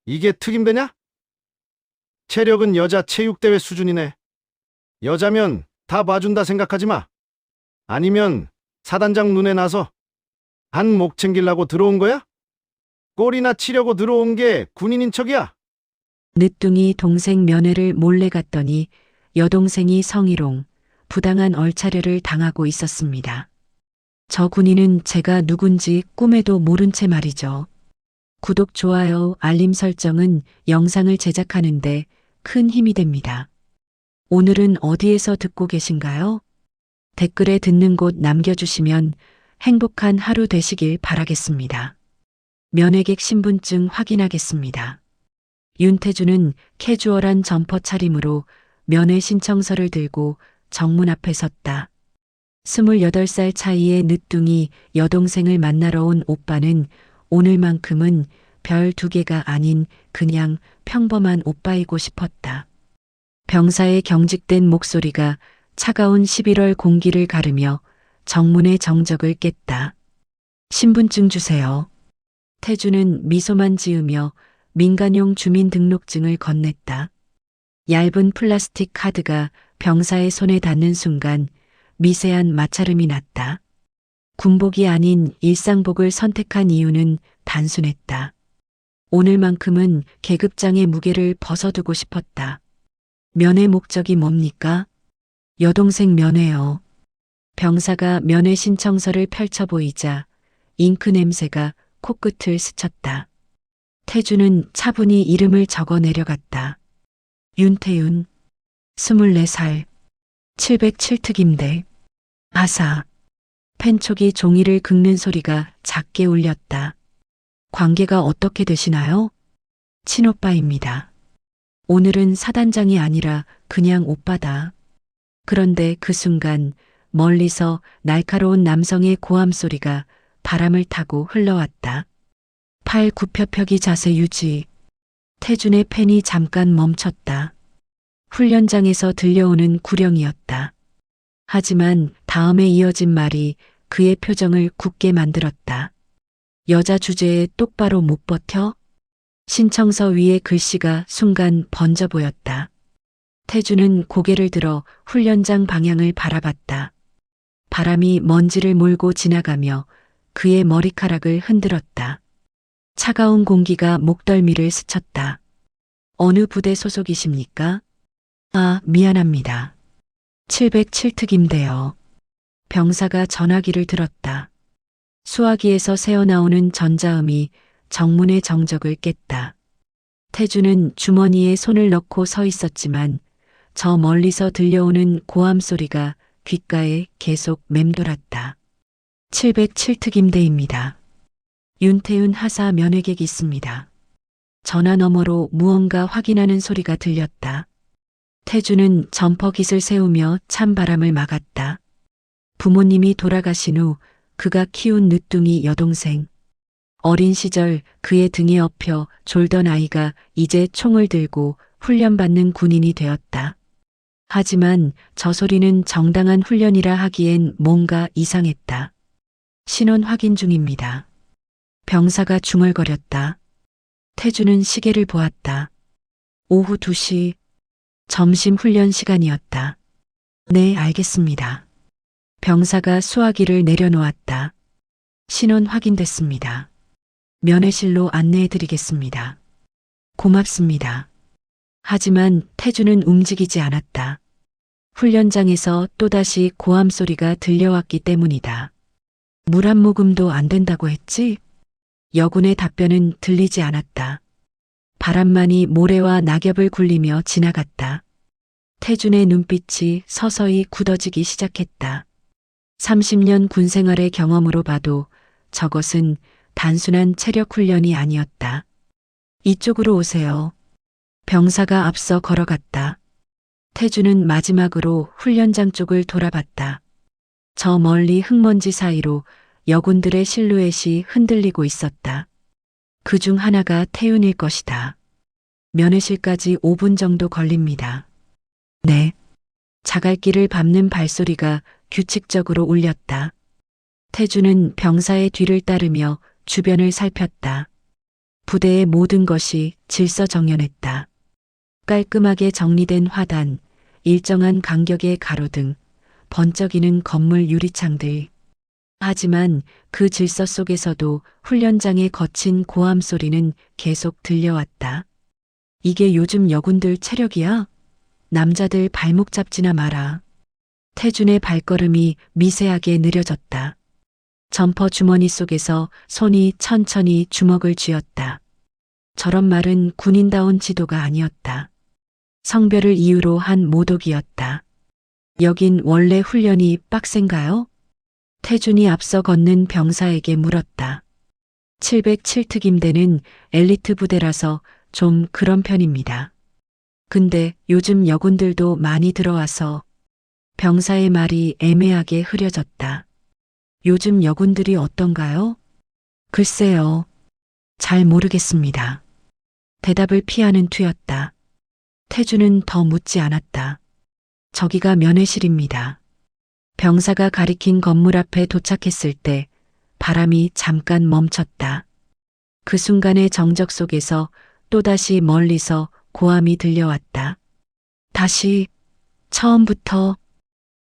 이게 특임대냐? 체력은 여자 체육대회 수준이네. 여자면 다 봐준다 생각하지 마. 아니면 사단장 눈에 나서 한 목 챙기려고 들어온 거야? 꼴이나 치려고 들어온 게 군인인 척이야. 늦둥이 동생 면회를 몰래 갔더니 여동생이 성희롱, 부당한 얼차려를 당하고 있었습니다. 저 군인은 제가 누군지 꿈에도 모른 채 말이죠. 구독, 좋아요, 알림 설정은 영상을 제작하는데 큰 힘이 됩니다. 오늘은 어디에서 듣고 계신가요? 댓글에 듣는 곳 남겨주시면 행복한 하루 되시길 바라겠습니다. 면회객 신분증 확인하겠습니다. 윤태주는 캐주얼한 점퍼 차림으로 면회 신청서를 들고 정문 앞에 섰다. 28살 차이의 늦둥이 여동생을 만나러 온 오빠는 오늘만큼은 별 2개가 아닌 그냥 평범한 오빠이고 싶었다. 병사의 경직된 목소리가 차가운 11월 공기를 가르며 정문의 정적을 깼다. 신분증 주세요. 태주는 미소만 지으며 민간용 주민등록증을 건넸다. 얇은 플라스틱 카드가 병사의 손에 닿는 순간 미세한 마찰음이 났다. 군복이 아닌 일상복을 선택한 이유는 단순했다. 오늘만큼은 계급장의 무게를 벗어두고 싶었다. 면회 목적이 뭡니까? 여동생 면회요. 병사가 면회 신청서를 펼쳐 보이자 잉크 냄새가 코끝을 스쳤다. 태주는 차분히 이름을 적어 내려갔다. 윤태윤, 24살, 707특임대. 아사. 펜촉이 종이를 긁는 소리가 작게 울렸다. 관계가 어떻게 되시나요? 친오빠입니다. 오늘은 사단장이 아니라 그냥 오빠다. 그런데 그 순간 멀리서 날카로운 남성의 고함 소리가 바람을 타고 흘러왔다. 팔 굽혀펴기 자세 유지. 태준의 펜이 잠깐 멈췄다. 훈련장에서 들려오는 구령이었다. 하지만 다음에 이어진 말이 그의 표정을 굳게 만들었다. 여자 주제에 똑바로 못 버텨? 신청서 위에 글씨가 순간 번져 보였다. 태주는 고개를 들어 훈련장 방향을 바라봤다. 바람이 먼지를 몰고 지나가며 그의 머리카락을 흔들었다. 차가운 공기가 목덜미를 스쳤다. 어느 부대 소속이십니까? 아, 미안합니다. 707특임대요. 병사가 전화기를 들었다. 수화기에서 새어나오는 전자음이 정문의 정적을 깼다. 태주는 주머니에 손을 넣고 서 있었지만 저 멀리서 들려오는 고함 소리가 귓가에 계속 맴돌았다. 707특임대입니다. 윤태윤 하사 면회객 있습니다. 전화 너머로 무언가 확인하는 소리가 들렸다. 태주는 점퍼깃을 세우며 찬바람을 막았다. 부모님이 돌아가신 후 그가 키운 늦둥이 여동생. 어린 시절 그의 등에 업혀 졸던 아이가 이제 총을 들고 훈련받는 군인이 되었다. 하지만 저 소리는 정당한 훈련이라 하기엔 뭔가 이상했다. 신원 확인 중입니다. 병사가 중얼거렸다. 태주는 시계를 보았다. 오후 2시, 점심 훈련 시간이었다. 네, 알겠습니다. 병사가 수화기를 내려놓았다. 신원 확인됐습니다. 면회실로 안내해 드리겠습니다. 고맙습니다. 하지만 태주는 움직이지 않았다. 훈련장에서 또다시 고함 소리가 들려왔기 때문이다. 물 한 모금도 안 된다고 했지? 여군의 답변은 들리지 않았다. 바람만이 모래와 낙엽을 굴리며 지나갔다. 태준의 눈빛이 서서히 굳어지기 시작했다. 30년 군 생활의 경험으로 봐도 저것은 단순한 체력 훈련이 아니었다. 이쪽으로 오세요. 병사가 앞서 걸어갔다. 태준은 마지막으로 훈련장 쪽을 돌아봤다. 저 멀리 흙먼지 사이로 여군들의 실루엣이 흔들리고 있었다. 그 중 하나가 태윤일 것이다. 면회실까지 5분 정도 걸립니다. 네. 자갈길을 밟는 발소리가 규칙적으로 울렸다. 태주는 병사의 뒤를 따르며 주변을 살폈다. 부대의 모든 것이 질서정연했다. 깔끔하게 정리된 화단, 일정한 간격의 가로등, 번쩍이는 건물 유리창들. 하지만 그 질서 속에서도 훈련장의 거친 고함 소리는 계속 들려왔다. 이게 요즘 여군들 체력이야? 남자들 발목 잡지나 마라. 태준의 발걸음이 미세하게 느려졌다. 점퍼 주머니 속에서 손이 천천히 주먹을 쥐었다. 저런 말은 군인다운 지도가 아니었다. 성별을 이유로 한 모독이었다. 여긴 원래 훈련이 빡센가요? 태준이 앞서 걷는 병사에게 물었다. 707특임대는 엘리트 부대라서 좀 그런 편입니다. 근데 요즘 여군들도 많이 들어와서 병사의 말이 애매하게 흐려졌다. 요즘 여군들이 어떤가요? 글쎄요. 잘 모르겠습니다. 대답을 피하는 투였다. 태준은 더 묻지 않았다. 저기가 면회실입니다. 병사가 가리킨 건물 앞에 도착했을 때 바람이 잠깐 멈췄다. 그 순간의 정적 속에서 또다시 멀리서 고함이 들려왔다. 다시 처음부터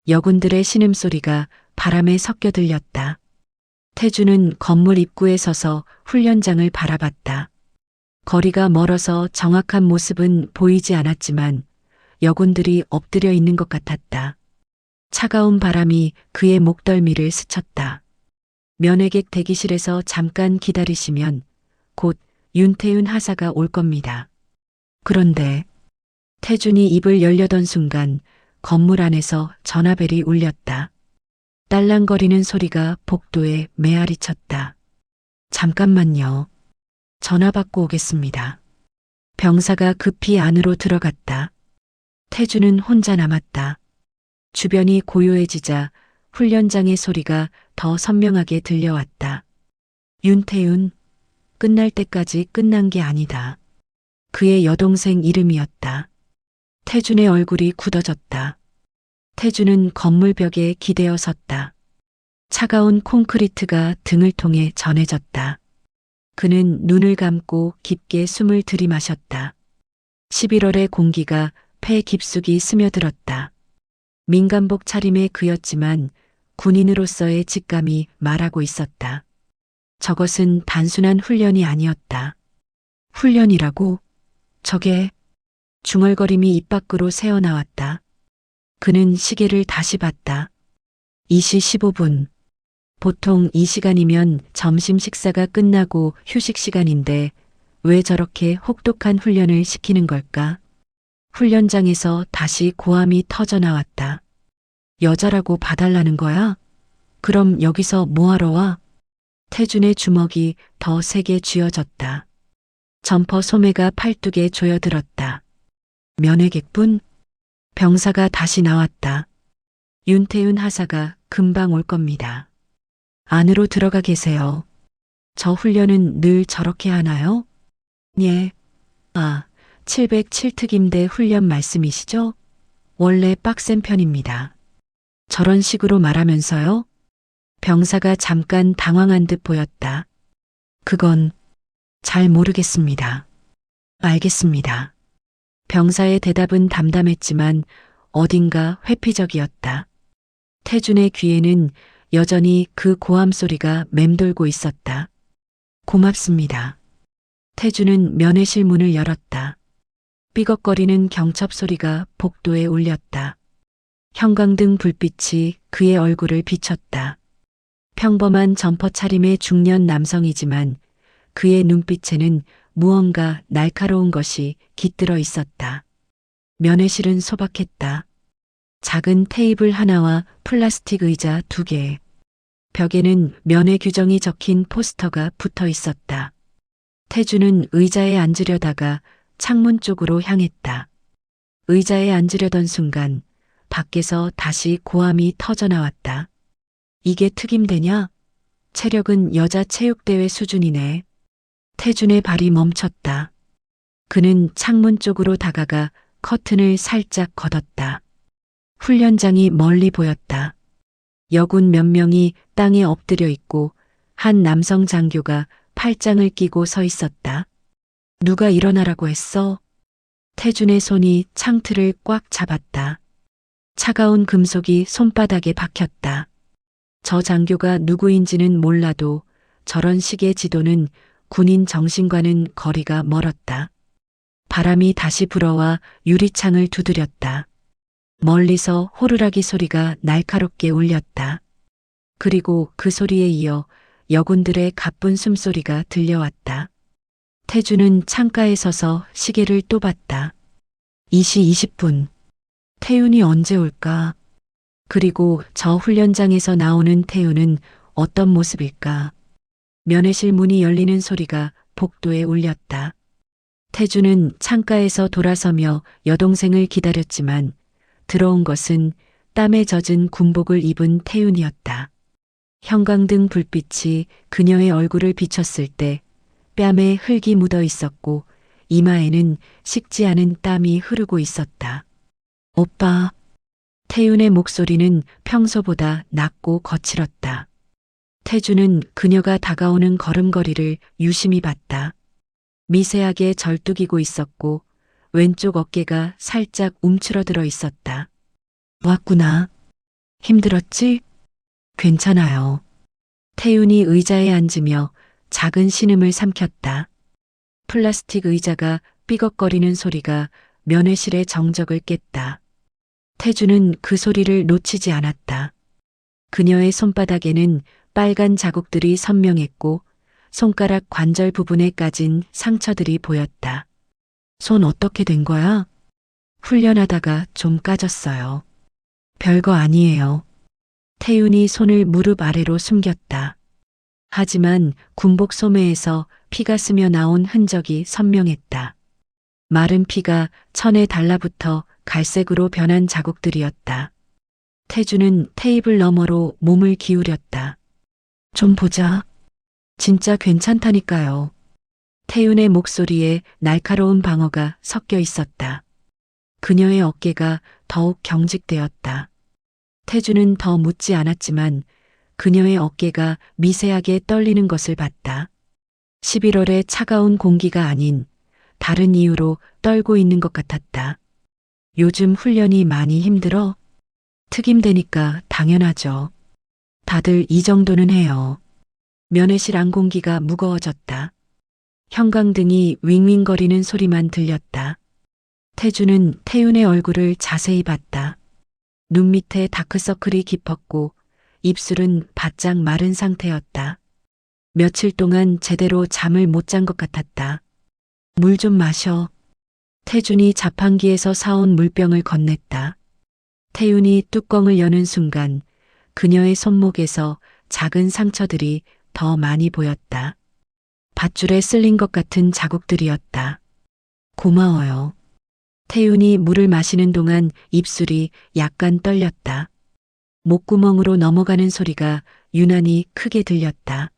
여군들의 신음소리가 바람에 섞여 들렸다. 태준은 건물 입구에 서서 훈련장을 바라봤다. 거리가 멀어서 정확한 모습은 보이지 않았지만 여군들이 엎드려 있는 것 같았다. 차가운 바람이 그의 목덜미를 스쳤다. 면회객 대기실에서 잠깐 기다리시면 곧 윤태윤 하사가 올 겁니다. 그런데 태준이 입을 열려던 순간 건물 안에서 전화벨이 울렸다. 딸랑거리는 소리가 복도에 메아리 쳤다. 잠깐만요. 전화 받고 오겠습니다. 병사가 급히 안으로 들어갔다. 태준은 혼자 남았다. 주변이 고요해지자 훈련장의 소리가 더 선명하게 들려왔다. 윤태윤, 끝날 때까지 끝난 게 아니다. 그의 여동생 이름이었다. 태준의 얼굴이 굳어졌다. 태준은 건물벽에 기대어 섰다. 차가운 콘크리트가 등을 통해 전해졌다. 그는 눈을 감고 깊게 숨을 들이마셨다. 11월의 공기가 폐 깊숙이 스며들었다. 민간복 차림의 그였지만 군인으로서의 직감이 말하고 있었다. 저것은 단순한 훈련이 아니었다. 훈련이라고? 저게 중얼거림이 입 밖으로 새어나왔다. 그는 시계를 다시 봤다. 2시 15분. 보통 이 시간이면 점심 식사가 끝나고 휴식 시간인데 왜 저렇게 혹독한 훈련을 시키는 걸까? 훈련장에서 다시 고함이 터져 나왔다. 여자라고 봐달라는 거야? 그럼 여기서 뭐하러 와? 태준의 주먹이 더 세게 쥐어졌다. 점퍼 소매가 팔뚝에 조여들었다. 면회객분? 병사가 다시 나왔다. 윤태윤 하사가 금방 올 겁니다. 안으로 들어가 계세요. 저 훈련은 늘 저렇게 하나요? 예. 707특임대 훈련 말씀이시죠? 원래 빡센 편입니다. 저런 식으로 말하면서요? 병사가 잠깐 당황한 듯 보였다. 그건 잘 모르겠습니다. 알겠습니다. 병사의 대답은 담담했지만 어딘가 회피적이었다. 태준의 귀에는 여전히 그 고함 소리가 맴돌고 있었다. 고맙습니다. 태준은 면회실 문을 열었다. 삐걱거리는 경첩 소리가 복도에 울렸다. 형광등 불빛이 그의 얼굴을 비췄다. 평범한 점퍼 차림의 중년 남성이지만 그의 눈빛에는 무언가 날카로운 것이 깃들어 있었다. 면회실은 소박했다. 작은 테이블 하나와 플라스틱 의자 2개. 벽에는 면회 규정이 적힌 포스터가 붙어 있었다. 태준은 의자에 앉으려다가 창문 쪽으로 향했다. 의자에 앉으려던 순간 밖에서 다시 고함이 터져 나왔다. 이게 특임대냐? 체력은 여자 체육대회 수준이네. 태준의 발이 멈췄다. 그는 창문 쪽으로 다가가 커튼을 살짝 걷었다. 훈련장이 멀리 보였다. 여군 몇 명이 땅에 엎드려 있고 한 남성 장교가 팔짱을 끼고 서 있었다. 누가 일어나라고 했어? 태준의 손이 창틀을 꽉 잡았다. 차가운 금속이 손바닥에 박혔다. 저 장교가 누구인지는 몰라도 저런 식의 지도는 군인 정신과는 거리가 멀었다. 바람이 다시 불어와 유리창을 두드렸다. 멀리서 호루라기 소리가 날카롭게 울렸다. 그리고 그 소리에 이어 여군들의 가쁜 숨소리가 들려왔다. 태주는 창가에 서서 시계를 또 봤다. 2시 20분. 태윤이 언제 올까? 그리고 저 훈련장에서 나오는 태윤은 어떤 모습일까? 면회실 문이 열리는 소리가 복도에 울렸다. 태주는 창가에서 돌아서며 여동생을 기다렸지만 들어온 것은 땀에 젖은 군복을 입은 태윤이었다. 형광등 불빛이 그녀의 얼굴을 비쳤을 때 뺨에 흙이 묻어 있었고 이마에는 식지 않은 땀이 흐르고 있었다. 오빠. 태윤의 목소리는 평소보다 낮고 거칠었다. 태주는 그녀가 다가오는 걸음걸이를 유심히 봤다. 미세하게 절뚝이고 있었고 왼쪽 어깨가 살짝 움츠러들어 있었다. 왔구나. 힘들었지? 괜찮아요. 태윤이 의자에 앉으며 작은 신음을 삼켰다. 플라스틱 의자가 삐걱거리는 소리가 면회실의 정적을 깼다. 태주는 그 소리를 놓치지 않았다. 그녀의 손바닥에는 빨간 자국들이 선명했고 손가락 관절 부분에 까진 상처들이 보였다. 손 어떻게 된 거야? 훈련하다가 좀 까졌어요. 별거 아니에요. 태윤이 손을 무릎 아래로 숨겼다. 하지만 군복 소매에서 피가 스며 나온 흔적이 선명했다. 마른 피가 천에 달라붙어 갈색으로 변한 자국들이었다. 태주는 테이블 너머로 몸을 기울였다. 좀 보자. 진짜 괜찮다니까요. 태윤의 목소리에 날카로운 방어가 섞여 있었다. 그녀의 어깨가 더욱 경직되었다. 태주는 더 묻지 않았지만 그녀의 어깨가 미세하게 떨리는 것을 봤다. 11월의 차가운 공기가 아닌 다른 이유로 떨고 있는 것 같았다. 요즘 훈련이 많이 힘들어? 특임되니까 당연하죠. 다들 이 정도는 해요. 면회실 안 공기가 무거워졌다. 형광등이 윙윙거리는 소리만 들렸다. 태주는 태윤의 얼굴을 자세히 봤다. 눈 밑에 다크서클이 깊었고 입술은 바짝 마른 상태였다. 며칠 동안 제대로 잠을 못 잔 것 같았다. 물 좀 마셔. 태준이 자판기에서 사온 물병을 건넸다. 태윤이 뚜껑을 여는 순간 그녀의 손목에서 작은 상처들이 더 많이 보였다. 밧줄에 쓸린 것 같은 자국들이었다. 고마워요. 태윤이 물을 마시는 동안 입술이 약간 떨렸다. 목구멍으로 넘어가는 소리가 유난히 크게 들렸다.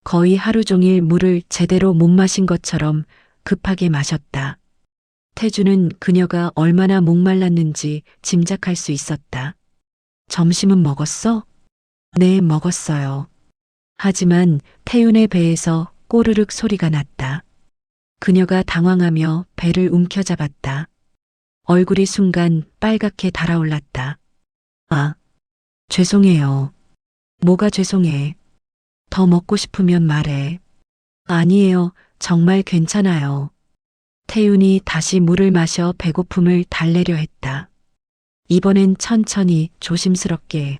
거의 하루 종일 물을 제대로 못 마신 것처럼 급하게 마셨다. 태주는 그녀가 얼마나 목말랐는지 짐작할 수 있었다. 점심은 먹었어? 네, 먹었어요. 하지만 태윤의 배에서 꼬르륵 소리가 났다. 그녀가 당황하며 배를 움켜잡았다. 얼굴이 순간 빨갛게 달아올랐다. 아, 죄송해요. 뭐가 죄송해. 더 먹고 싶으면 말해. 아니에요. 정말 괜찮아요. 태윤이 다시 물을 마셔 배고픔을 달래려 했다. 이번엔 천천히 조심스럽게.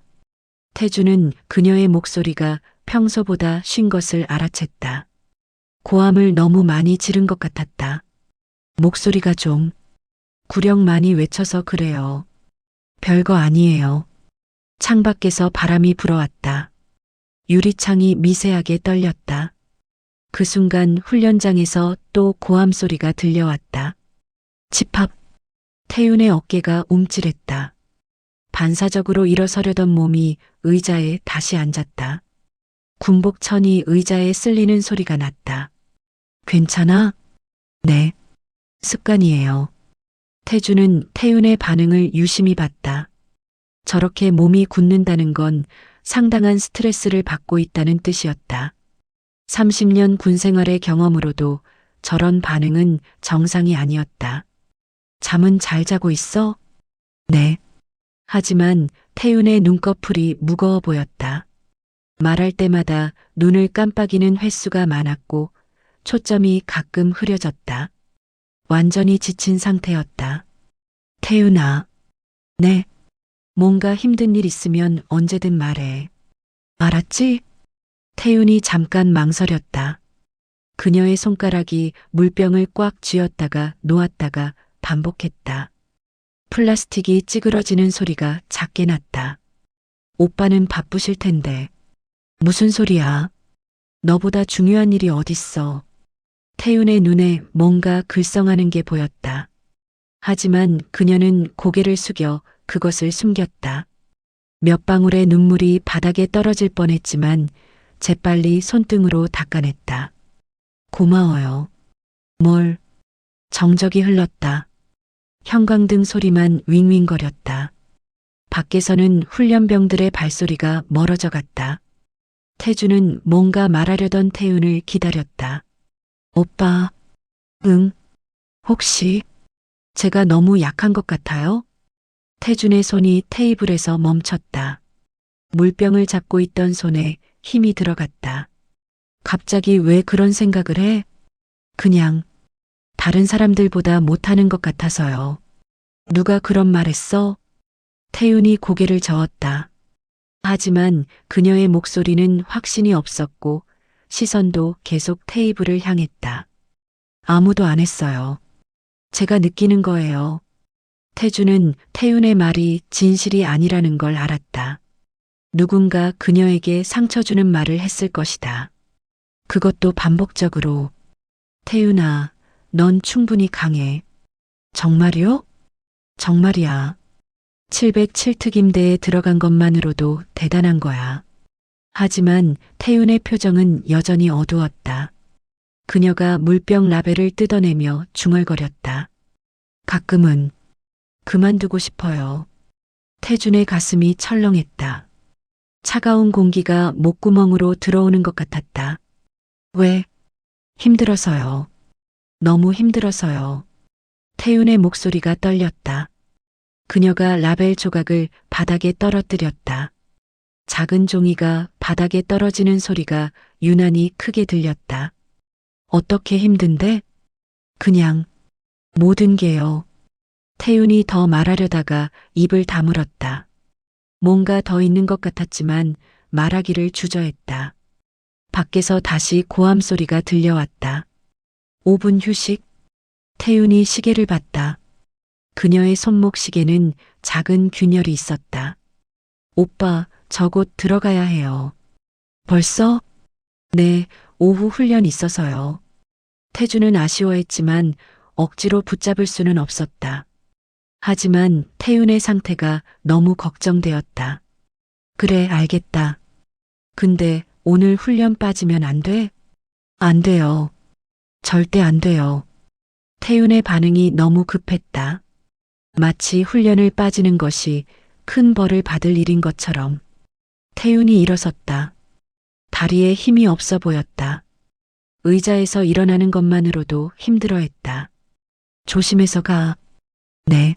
태주는 그녀의 목소리가 평소보다 쉰 것을 알아챘다. 고함을 너무 많이 지른 것 같았다. 목소리가 좀 구령 많이 외쳐서 그래요. 별거 아니에요. 창밖에서 바람이 불어왔다. 유리창이 미세하게 떨렸다. 그 순간 훈련장에서 또 고함 소리가 들려왔다. 집합. 태윤의 어깨가 움찔했다. 반사적으로 일어서려던 몸이 의자에 다시 앉았다. 군복천이 의자에 쓸리는 소리가 났다. 괜찮아? 네. 습관이에요. 태주는 태윤의 반응을 유심히 봤다. 저렇게 몸이 굳는다는 건 상당한 스트레스를 받고 있다는 뜻이었다. 30년 군 생활의 경험으로도 저런 반응은 정상이 아니었다. 잠은 잘 자고 있어? 네. 하지만 태윤의 눈꺼풀이 무거워 보였다. 말할 때마다 눈을 깜빡이는 횟수가 많았고 초점이 가끔 흐려졌다. 완전히 지친 상태였다. 태윤아. 네. 뭔가 힘든 일 있으면 언제든 말해. 알았지? 태윤이 잠깐 망설였다. 그녀의 손가락이 물병을 꽉 쥐었다가 놓았다가 반복했다. 플라스틱이 찌그러지는 소리가 작게 났다. 오빠는 바쁘실 텐데. 무슨 소리야? 너보다 중요한 일이 어딨어. 태윤의 눈에 뭔가 글썽하는 게 보였다. 하지만 그녀는 고개를 숙여 그것을 숨겼다. 몇 방울의 눈물이 바닥에 떨어질 뻔했지만 재빨리 손등으로 닦아냈다. 고마워요. 뭘? 정적이 흘렀다. 형광등 소리만 윙윙거렸다. 밖에서는 훈련병들의 발소리가 멀어져 갔다. 태주는 뭔가 말하려던 태윤을 기다렸다. 오빠, 응? 혹시 제가 너무 약한 것 같아요? 태준의 손이 테이블에서 멈췄다. 물병을 잡고 있던 손에 힘이 들어갔다. 갑자기 왜 그런 생각을 해? 그냥 다른 사람들보다 못하는 것 같아서요. 누가 그런 말 했어? 태윤이 고개를 저었다. 하지만 그녀의 목소리는 확신이 없었고 시선도 계속 테이블을 향했다. 아무도 안 했어요. 제가 느끼는 거예요. 태주는 태윤의 말이 진실이 아니라는 걸 알았다. 누군가 그녀에게 상처 주는 말을 했을 것이다. 그것도 반복적으로. 태윤아, 넌 충분히 강해. 정말이요? 정말이야. 707특임대에 들어간 것만으로도 대단한 거야. 하지만 태윤의 표정은 여전히 어두웠다. 그녀가 물병 라벨을 뜯어내며 중얼거렸다. 가끔은 그만두고 싶어요. 태준의 가슴이 철렁했다. 차가운 공기가 목구멍으로 들어오는 것 같았다. 왜? 힘들어서요. 너무 힘들어서요. 태윤의 목소리가 떨렸다. 그녀가 라벨 조각을 바닥에 떨어뜨렸다. 작은 종이가 바닥에 떨어지는 소리가 유난히 크게 들렸다. 어떻게 힘든데? 그냥 모든 게요. 태윤이 더 말하려다가 입을 다물었다. 뭔가 더 있는 것 같았지만 말하기를 주저했다. 밖에서 다시 고함 소리가 들려왔다. 5분 휴식. 태윤이 시계를 봤다. 그녀의 손목 시계는 작은 균열이 있었다. 오빠, 저 곧 들어가야 해요. 벌써? 네, 오후 훈련 있어서요. 태주는 아쉬워했지만 억지로 붙잡을 수는 없었다. 하지만 태윤의 상태가 너무 걱정되었다. 그래, 알겠다. 근데 오늘 훈련 빠지면 안 돼? 안 돼요. 절대 안 돼요. 태윤의 반응이 너무 급했다. 마치 훈련을 빠지는 것이 큰 벌을 받을 일인 것처럼. 태윤이 일어섰다. 다리에 힘이 없어 보였다. 의자에서 일어나는 것만으로도 힘들어했다. 조심해서 가. 네.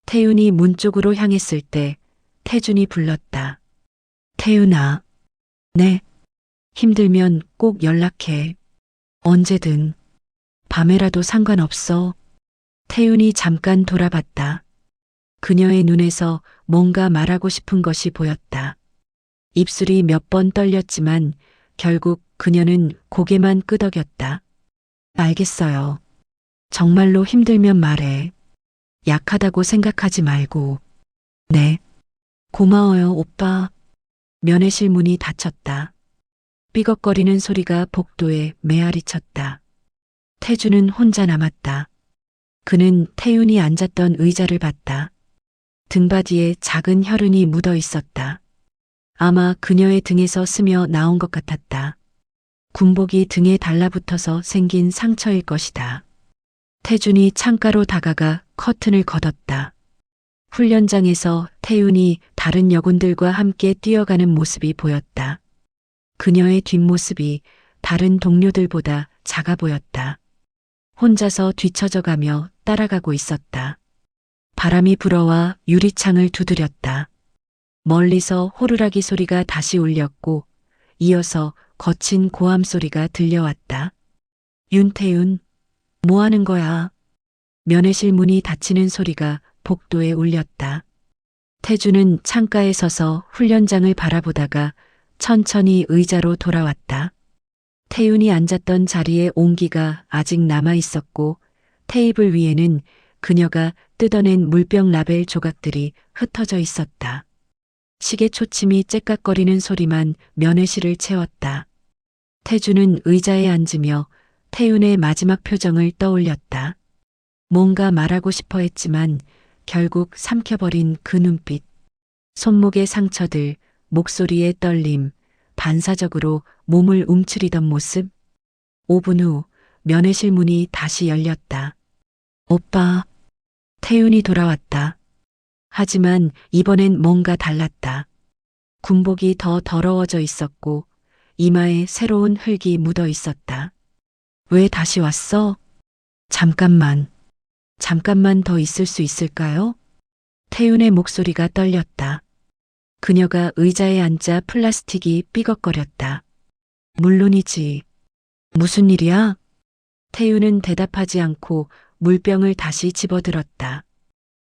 태윤이 문 쪽으로 향했을 때 태준이 불렀다. 태윤아. 네. 힘들면 꼭 연락해. 언제든. 밤에라도 상관없어. 태윤이 잠깐 돌아봤다. 그녀의 눈에서 뭔가 말하고 싶은 것이 보였다. 입술이 몇 번 떨렸지만 결국 그녀는 고개만 끄덕였다. 알겠어요. 정말로 힘들면 말해. 약하다고 생각하지 말고. 네. 고마워요, 오빠. 면회실 문이 닫혔다. 삐걱거리는 소리가 복도에 메아리 쳤다. 태주는 혼자 남았다. 그는 태윤이 앉았던 의자를 봤다. 등바디에 작은 혈흔이 묻어 있었다. 아마 그녀의 등에서 스며 나온 것 같았다. 군복이 등에 달라붙어서 생긴 상처일 것이다. 태준이 창가로 다가가 커튼을 걷었다. 훈련장에서 태윤이 다른 여군들과 함께 뛰어가는 모습이 보였다. 그녀의 뒷모습이 다른 동료들보다 작아 보였다. 혼자서 뒤처져가며 따라가고 있었다. 바람이 불어와 유리창을 두드렸다. 멀리서 호루라기 소리가 다시 울렸고 이어서 거친 고함 소리가 들려왔다. 윤태윤, 뭐 하는 거야? 면회실 문이 닫히는 소리가 복도에 울렸다. 태주는 창가에 서서 훈련장을 바라보다가 천천히 의자로 돌아왔다. 태윤이 앉았던 자리에 온기가 아직 남아 있었고 테이블 위에는 그녀가 뜯어낸 물병 라벨 조각들이 흩어져 있었다. 시계 초침이 째깍거리는 소리만 면회실을 채웠다. 태주는 의자에 앉으며 태윤의 마지막 표정을 떠올렸다. 뭔가 말하고 싶어 했지만 결국 삼켜버린 그 눈빛, 손목의 상처들, 목소리의 떨림, 반사적으로 몸을 움츠리던 모습. 5분 후 면회실 문이 다시 열렸다. 오빠, 태윤이 돌아왔다. 하지만 이번엔 뭔가 달랐다. 군복이 더 더러워져 있었고 이마에 새로운 흙이 묻어 있었다. 왜 다시 왔어? 잠깐만 더 있을 수 있을까요? 태윤의 목소리가 떨렸다. 그녀가 의자에 앉자 플라스틱이 삐걱거렸다. 물론이지. 무슨 일이야? 태윤은 대답하지 않고 물병을 다시 집어들었다.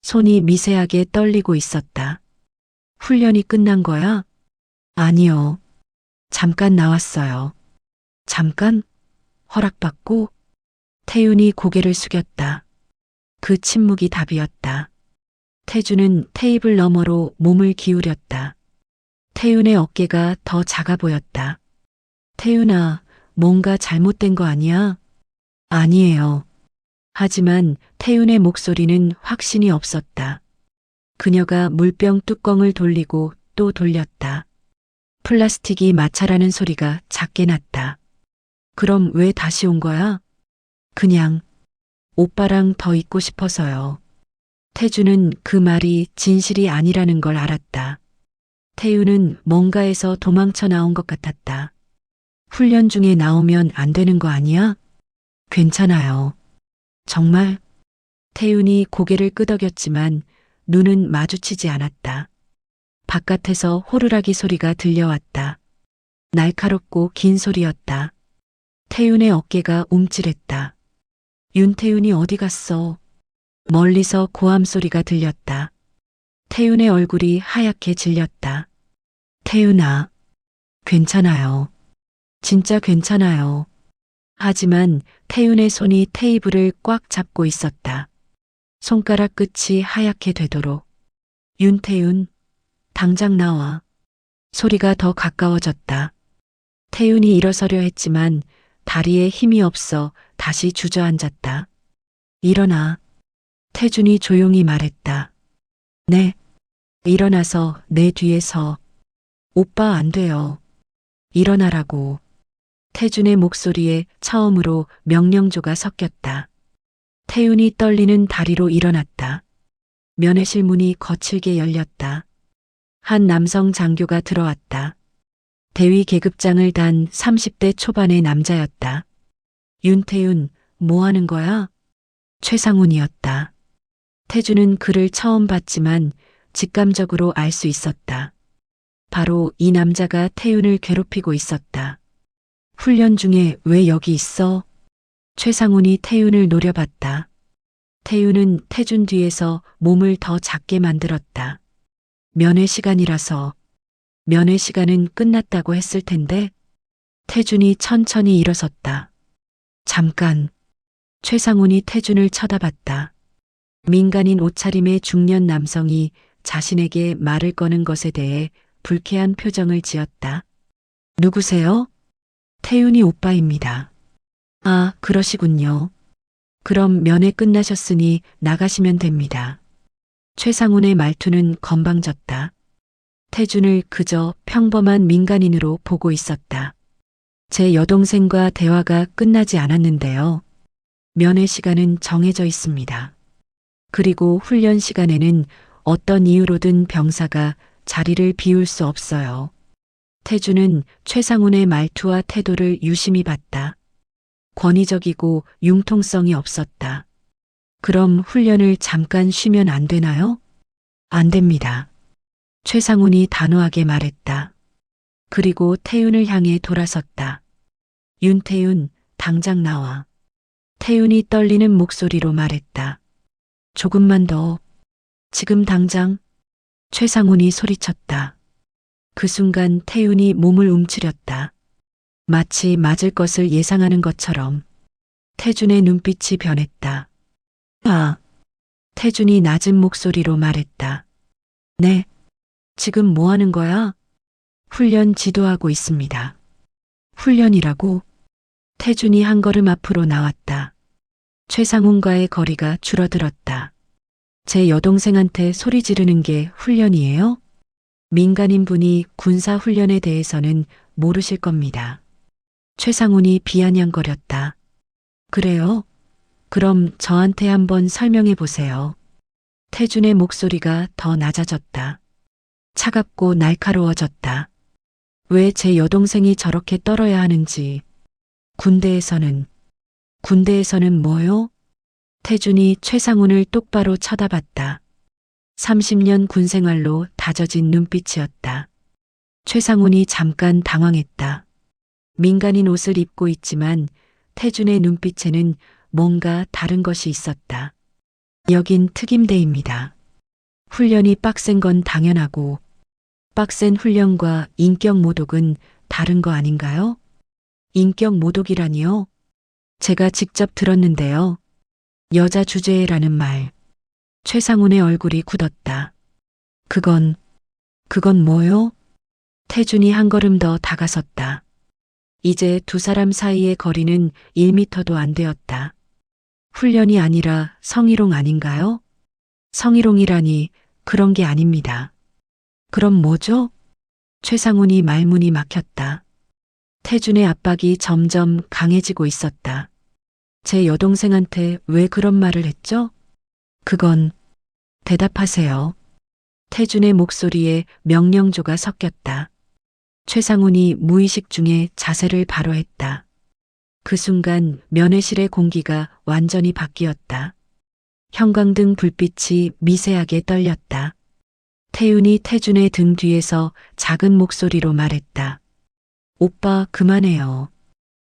손이 미세하게 떨리고 있었다. 훈련이 끝난 거야? 아니요. 잠깐 나왔어요. 잠깐? 허락받고? 태윤이 고개를 숙였다. 그 침묵이 답이었다. 태주는 테이블 너머로 몸을 기울였다. 태윤의 어깨가 더 작아 보였다. 태윤아, 뭔가 잘못된 거 아니야? 아니에요. 하지만 태윤의 목소리는 확신이 없었다. 그녀가 물병 뚜껑을 돌리고 또 돌렸다. 플라스틱이 마찰하는 소리가 작게 났다. 그럼 왜 다시 온 거야? 그냥 오빠랑 더 있고 싶어서요. 태주는 그 말이 진실이 아니라는 걸 알았다. 태윤은 뭔가에서 도망쳐 나온 것 같았다. 훈련 중에 나오면 안 되는 거 아니야? 괜찮아요. 정말? 태윤이 고개를 끄덕였지만 눈은 마주치지 않았다. 바깥에서 호루라기 소리가 들려왔다. 날카롭고 긴 소리였다. 태윤의 어깨가 움찔했다. 윤태윤이 어디 갔어? 멀리서 고함 소리가 들렸다. 태윤의 얼굴이 하얗게 질렸다. 태윤아, 괜찮아요. 진짜 괜찮아요. 하지만 태윤의 손이 테이블을 꽉 잡고 있었다. 손가락 끝이 하얗게 되도록. 윤태윤, 당장 나와. 소리가 더 가까워졌다. 태윤이 일어서려 했지만 다리에 힘이 없어 다시 주저앉았다. 일어나. 태준이 조용히 말했다. 네. 일어나서 내 뒤에 서. 오빠 안 돼요. 일어나라고. 태준의 목소리에 처음으로 명령조가 섞였다. 태윤이 떨리는 다리로 일어났다. 면회실 문이 거칠게 열렸다. 한 남성 장교가 들어왔다. 대위 계급장을 단 30대 초반의 남자였다. 윤태윤, 뭐 하는 거야? 최상훈이었다. 태주는 그를 처음 봤지만 직감적으로 알 수 있었다. 바로 이 남자가 태윤을 괴롭히고 있었다. 훈련 중에 왜 여기 있어? 최상훈이 태윤을 노려봤다. 태윤은 태준 뒤에서 몸을 더 작게 만들었다. 면회 시간이라서. 면회 시간은 끝났다고 했을 텐데. 태준이 천천히 일어섰다. 잠깐. 최상훈이 태준을 쳐다봤다. 민간인 옷차림의 중년 남성이 자신에게 말을 거는 것에 대해 불쾌한 표정을 지었다. 누구세요? 태윤이 오빠입니다. 아, 그러시군요. 그럼 면회 끝나셨으니 나가시면 됩니다. 최상훈의 말투는 건방졌다. 태준을 그저 평범한 민간인으로 보고 있었다. 제 여동생과 대화가 끝나지 않았는데요. 면회 시간은 정해져 있습니다. 그리고 훈련 시간에는 어떤 이유로든 병사가 자리를 비울 수 없어요. 태준은 최상훈의 말투와 태도를 유심히 봤다. 권위적이고 융통성이 없었다. 그럼 훈련을 잠깐 쉬면 안 되나요? 안 됩니다. 최상훈이 단호하게 말했다. 그리고 태윤을 향해 돌아섰다. 윤태윤, 당장 나와. 태윤이 떨리는 목소리로 말했다. 조금만 더. 지금 당장. 최상훈이 소리쳤다. 그 순간 태윤이 몸을 움츠렸다. 마치 맞을 것을 예상하는 것처럼. 태준의 눈빛이 변했다. 아. 태준이 낮은 목소리로 말했다. 네. 지금 뭐 하는 거야? 훈련 지도하고 있습니다. 훈련이라고? 태준이 한 걸음 앞으로 나왔다. 최상훈과의 거리가 줄어들었다. 제 여동생한테 소리 지르는 게 훈련이에요? 민간인 분이 군사 훈련에 대해서는 모르실 겁니다. 최상훈이 비아냥거렸다. 그래요? 그럼 저한테 한번 설명해 보세요. 태준의 목소리가 더 낮아졌다. 차갑고 날카로워졌다. 왜 제 여동생이 저렇게 떨어야 하는지. 군대에서는 뭐요? 태준이 최상훈을 똑바로 쳐다봤다. 30년 군 생활로 다져진 눈빛이었다. 최상훈이 잠깐 당황했다. 민간인 옷을 입고 있지만 태준의 눈빛에는 뭔가 다른 것이 있었다. 여긴 특임대입니다. 훈련이 빡센 건 당연하고 빡센 훈련과 인격 모독은 다른 거 아닌가요? 인격 모독이라니요? 제가 직접 들었는데요. 여자 주제라는 말. 최상훈의 얼굴이 굳었다. 그건 뭐요? 태준이 한 걸음 더 다가섰다. 이제 두 사람 사이의 거리는 1미터도 안 되었다. 훈련이 아니라 성희롱 아닌가요? 성희롱이라니 그런 게 아닙니다. 그럼 뭐죠? 최상훈이 말문이 막혔다. 태준의 압박이 점점 강해지고 있었다. 제 여동생한테 왜 그런 말을 했죠? 그건 대답하세요. 태준의 목소리에 명령조가 섞였다. 최상훈이 무의식 중에 자세를 바로 했다. 그 순간 면회실의 공기가 완전히 바뀌었다. 형광등 불빛이 미세하게 떨렸다. 태윤이 태준의 등 뒤에서 작은 목소리로 말했다. 오빠 그만해요.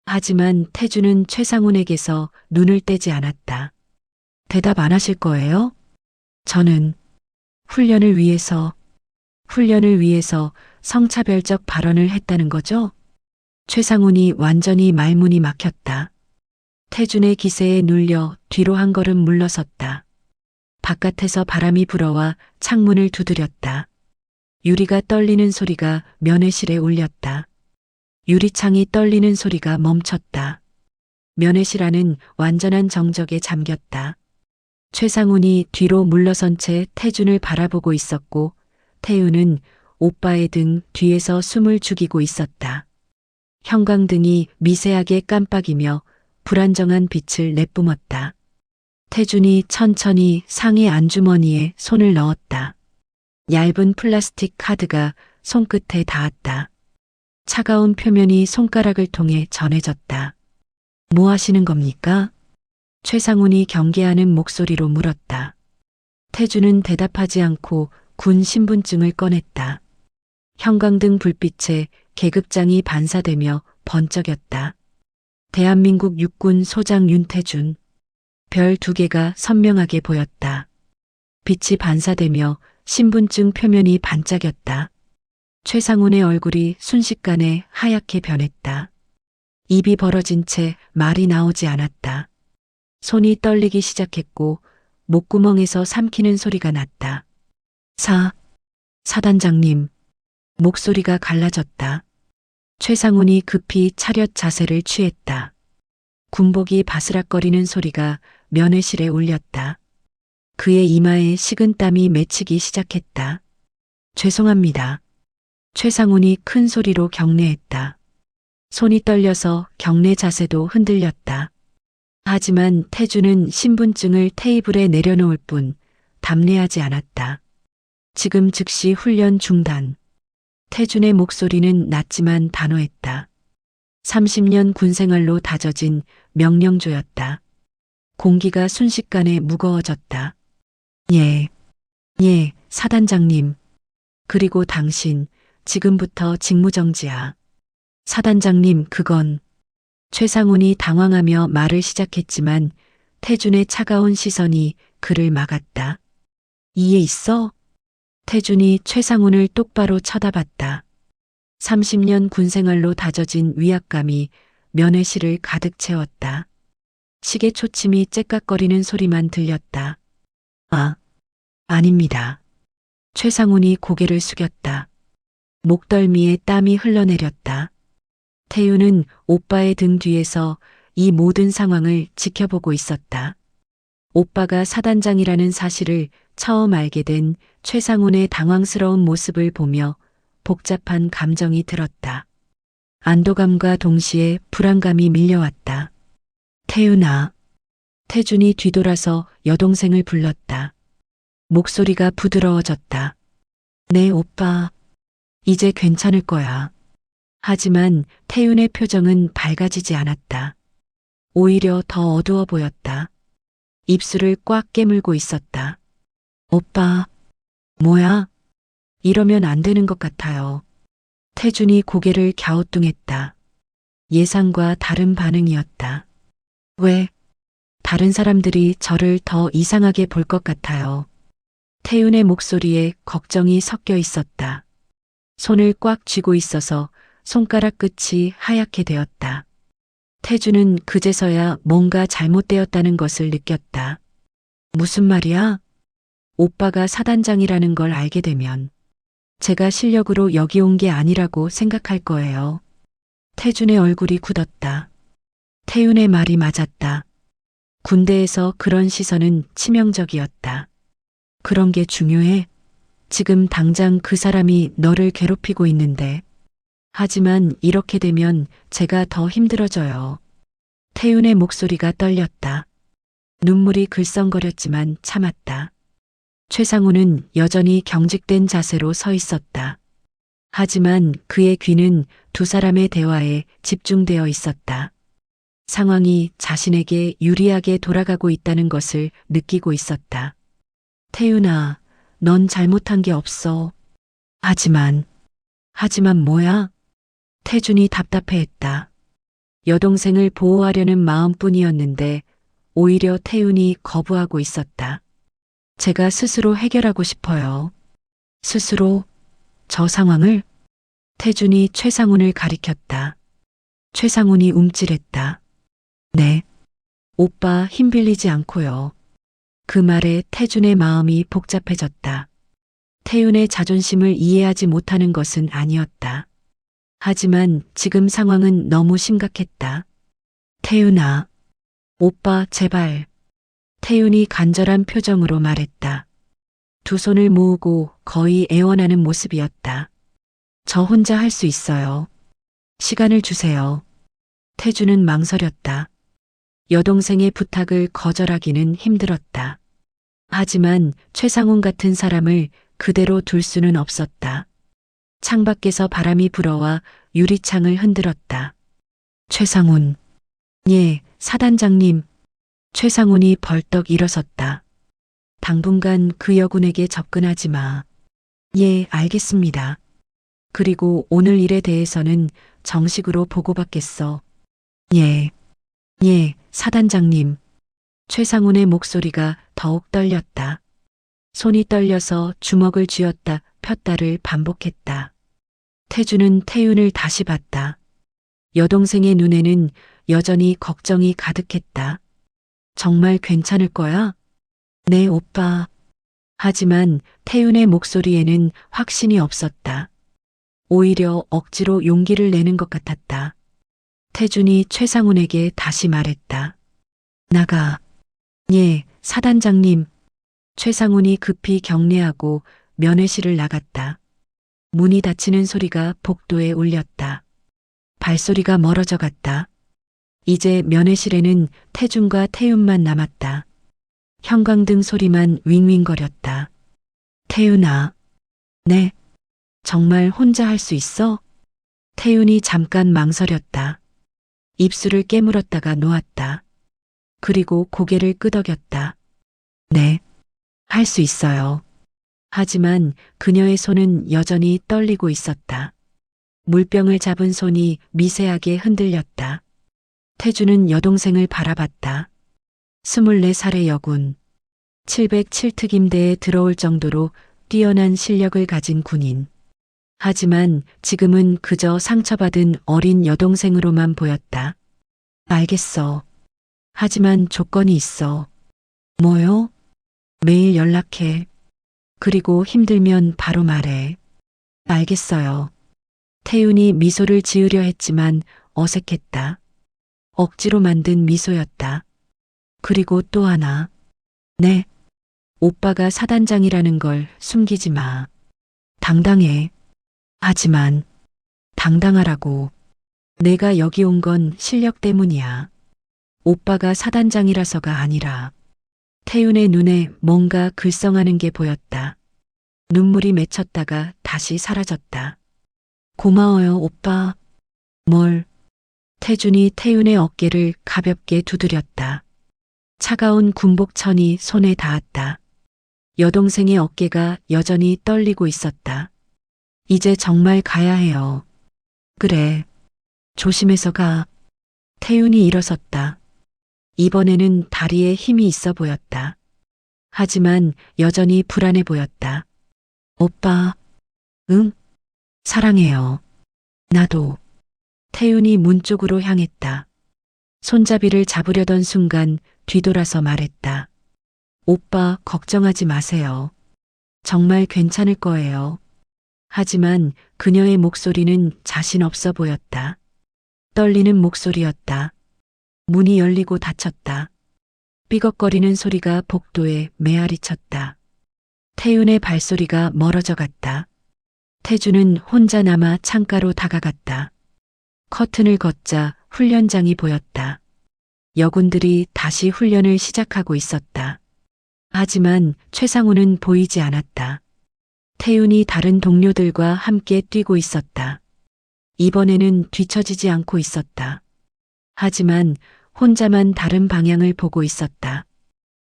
하지만 태준은 최상훈에게서 눈을 떼지 않았다. 대답 안 하실 거예요? 저는 훈련을 위해서 성차별적 발언을 했다는 거죠? 최상훈이 완전히 말문이 막혔다. 태준의 기세에 눌려 뒤로 한 걸음 물러섰다. 바깥에서 바람이 불어와 창문을 두드렸다. 유리가 떨리는 소리가 면회실에 울렸다. 유리창이 떨리는 소리가 멈췄다. 면회실 안은 완전한 정적에 잠겼다. 최상훈이 뒤로 물러선 채 태준을 바라보고 있었고 태윤은 오빠의 등 뒤에서 숨을 죽이고 있었다. 형광등이 미세하게 깜빡이며 불안정한 빛을 내뿜었다. 태준이 천천히 상의 안주머니에 손을 넣었다. 얇은 플라스틱 카드가 손끝에 닿았다. 차가운 표면이 손가락을 통해 전해졌다. 뭐 하시는 겁니까? 최상훈이 경계하는 목소리로 물었다. 태준은 대답하지 않고 군 신분증을 꺼냈다. 형광등 불빛에 계급장이 반사되며 번쩍였다. 대한민국 육군 소장 윤태준. 별 2개가 선명하게 보였다. 빛이 반사되며 신분증 표면이 반짝였다. 최상훈의 얼굴이 순식간에 하얗게 변했다. 입이 벌어진 채 말이 나오지 않았다. 손이 떨리기 시작했고 목구멍에서 삼키는 소리가 났다. 사단장님. 목소리가 갈라졌다. 최상훈이 급히 차렷 자세를 취했다. 군복이 바스락거리는 소리가 면회실에 울렸다. 그의 이마에 식은땀이 맺히기 시작했다. 죄송합니다. 최상훈이 큰 소리로 경례했다. 손이 떨려서 경례 자세도 흔들렸다. 하지만 태준은 신분증을 테이블에 내려놓을 뿐 답례하지 않았다. 지금 즉시 훈련 중단. 태준의 목소리는 낮지만 단호했다. 30년 군 생활로 다져진 명령조였다. 공기가 순식간에 무거워졌다. 예, 예, 사단장님. 그리고 당신, 지금부터 직무정지야. 사단장님, 그건. 최상훈이 당황하며 말을 시작했지만 태준의 차가운 시선이 그를 막았다. 이해 있어? 태준이 최상훈을 똑바로 쳐다봤다. 30년 군 생활로 다져진 위압감이 면회실을 가득 채웠다. 시계 초침이 째깍거리는 소리만 들렸다. 아, 아닙니다. 최상훈이 고개를 숙였다. 목덜미에 땀이 흘러내렸다. 태유는 오빠의 등 뒤에서 이 모든 상황을 지켜보고 있었다. 오빠가 사단장이라는 사실을 처음 알게 된 최상훈의 당황스러운 모습을 보며 복잡한 감정이 들었다. 안도감과 동시에 불안감이 밀려왔다. 태윤아. 태준이 뒤돌아서 여동생을 불렀다. 목소리가 부드러워졌다. 네, 오빠. 이제 괜찮을 거야. 하지만 태윤의 표정은 밝아지지 않았다. 오히려 더 어두워 보였다. 입술을 꽉 깨물고 있었다. 오빠, 뭐야? 이러면 안 되는 것 같아요. 태준이 고개를 갸우뚱했다. 예상과 다른 반응이었다. 왜? 다른 사람들이 저를 더 이상하게 볼 것 같아요. 태윤의 목소리에 걱정이 섞여 있었다. 손을 꽉 쥐고 있어서 손가락 끝이 하얗게 되었다. 태준은 그제서야 뭔가 잘못되었다는 것을 느꼈다. 무슨 말이야? 오빠가 사단장이라는 걸 알게 되면 제가 실력으로 여기 온 게 아니라고 생각할 거예요. 태준의 얼굴이 굳었다. 태윤의 말이 맞았다. 군대에서 그런 시선은 치명적이었다. 그런 게 중요해? 지금 당장 그 사람이 너를 괴롭히고 있는데. 하지만 이렇게 되면 제가 더 힘들어져요. 태윤의 목소리가 떨렸다. 눈물이 글썽거렸지만 참았다. 최상우는 여전히 경직된 자세로 서 있었다. 하지만 그의 귀는 두 사람의 대화에 집중되어 있었다. 상황이 자신에게 유리하게 돌아가고 있다는 것을 느끼고 있었다. 태윤아, 넌 잘못한 게 없어. 하지만 뭐야? 태준이 답답해했다. 여동생을 보호하려는 마음뿐이었는데 오히려 태윤이 거부하고 있었다. 제가 스스로 해결하고 싶어요. 스스로? 저 상황을? 태준이 최상훈을 가리켰다. 최상훈이 움찔했다. 네. 오빠 힘 빌리지 않고요. 그 말에 태준의 마음이 복잡해졌다. 태윤의 자존심을 이해하지 못하는 것은 아니었다. 하지만 지금 상황은 너무 심각했다. 태윤아. 오빠 제발. 태윤이 간절한 표정으로 말했다. 두 손을 모으고 거의 애원하는 모습이었다. 저 혼자 할 수 있어요. 시간을 주세요. 태준은 망설였다. 여동생의 부탁을 거절하기는 힘들었다. 하지만 최상훈 같은 사람을 그대로 둘 수는 없었다. 창밖에서 바람이 불어와 유리창을 흔들었다. 최상훈. 예, 사단장님. 최상훈이 벌떡 일어섰다. 당분간 그 여군에게 접근하지 마. 예, 알겠습니다. 그리고 오늘 일에 대해서는 정식으로 보고받겠어. 예, 사단장님. 최상훈의 목소리가 더욱 떨렸다. 손이 떨려서 주먹을 쥐었다 폈다를 반복했다. 태준은 태윤을 다시 봤다. 여동생의 눈에는 여전히 걱정이 가득했다. 정말 괜찮을 거야? 네, 오빠. 하지만 태윤의 목소리에는 확신이 없었다. 오히려 억지로 용기를 내는 것 같았다. 태준이 최상훈에게 다시 말했다. 나가. 예, 사단장님. 최상훈이 급히 경례하고 면회실을 나갔다. 문이 닫히는 소리가 복도에 울렸다. 발소리가 멀어져 갔다. 이제 면회실에는 태준과 태윤만 남았다. 형광등 소리만 윙윙거렸다. 태윤아. 네. 정말 혼자 할 수 있어? 태윤이 잠깐 망설였다. 입술을 깨물었다가 놓았다. 그리고 고개를 끄덕였다. 네, 할 수 있어요. 하지만 그녀의 손은 여전히 떨리고 있었다. 물병을 잡은 손이 미세하게 흔들렸다. 태주는 여동생을 바라봤다. 24살의 여군. 707특임대에 들어올 정도로 뛰어난 실력을 가진 군인. 하지만 지금은 그저 상처받은 어린 여동생으로만 보였다. 알겠어. 하지만 조건이 있어. 뭐요? 매일 연락해. 그리고 힘들면 바로 말해. 알겠어요. 태윤이 미소를 지으려 했지만 어색했다. 억지로 만든 미소였다. 그리고 또 하나. 네. 오빠가 사단장이라는 걸 숨기지 마. 당당해. 하지만 당당하라고. 내가 여기 온 건 실력 때문이야. 오빠가 사단장이라서가 아니라. 태윤의 눈에 뭔가 글썽하는 게 보였다. 눈물이 맺혔다가 다시 사라졌다. 고마워요, 오빠. 뭘? 태준이 태윤의 어깨를 가볍게 두드렸다. 차가운 군복천이 손에 닿았다. 여동생의 어깨가 여전히 떨리고 있었다. 이제 정말 가야 해요. 그래. 조심해서 가. 태윤이 일어섰다. 이번에는 다리에 힘이 있어 보였다. 하지만 여전히 불안해 보였다. 오빠. 응? 사랑해요. 나도. 태윤이 문 쪽으로 향했다. 손잡이를 잡으려던 순간 뒤돌아서 말했다. 오빠 걱정하지 마세요. 정말 괜찮을 거예요. 하지만 그녀의 목소리는 자신 없어 보였다. 떨리는 목소리였다. 문이 열리고 닫혔다. 삐걱거리는 소리가 복도에 메아리쳤다. 태윤의 발소리가 멀어져 갔다. 태주는 혼자 남아 창가로 다가갔다. 커튼을 걷자 훈련장이 보였다. 여군들이 다시 훈련을 시작하고 있었다. 하지만 최상우는 보이지 않았다. 태윤이 다른 동료들과 함께 뛰고 있었다. 이번에는 뒤처지지 않고 있었다. 하지만 혼자만 다른 방향을 보고 있었다.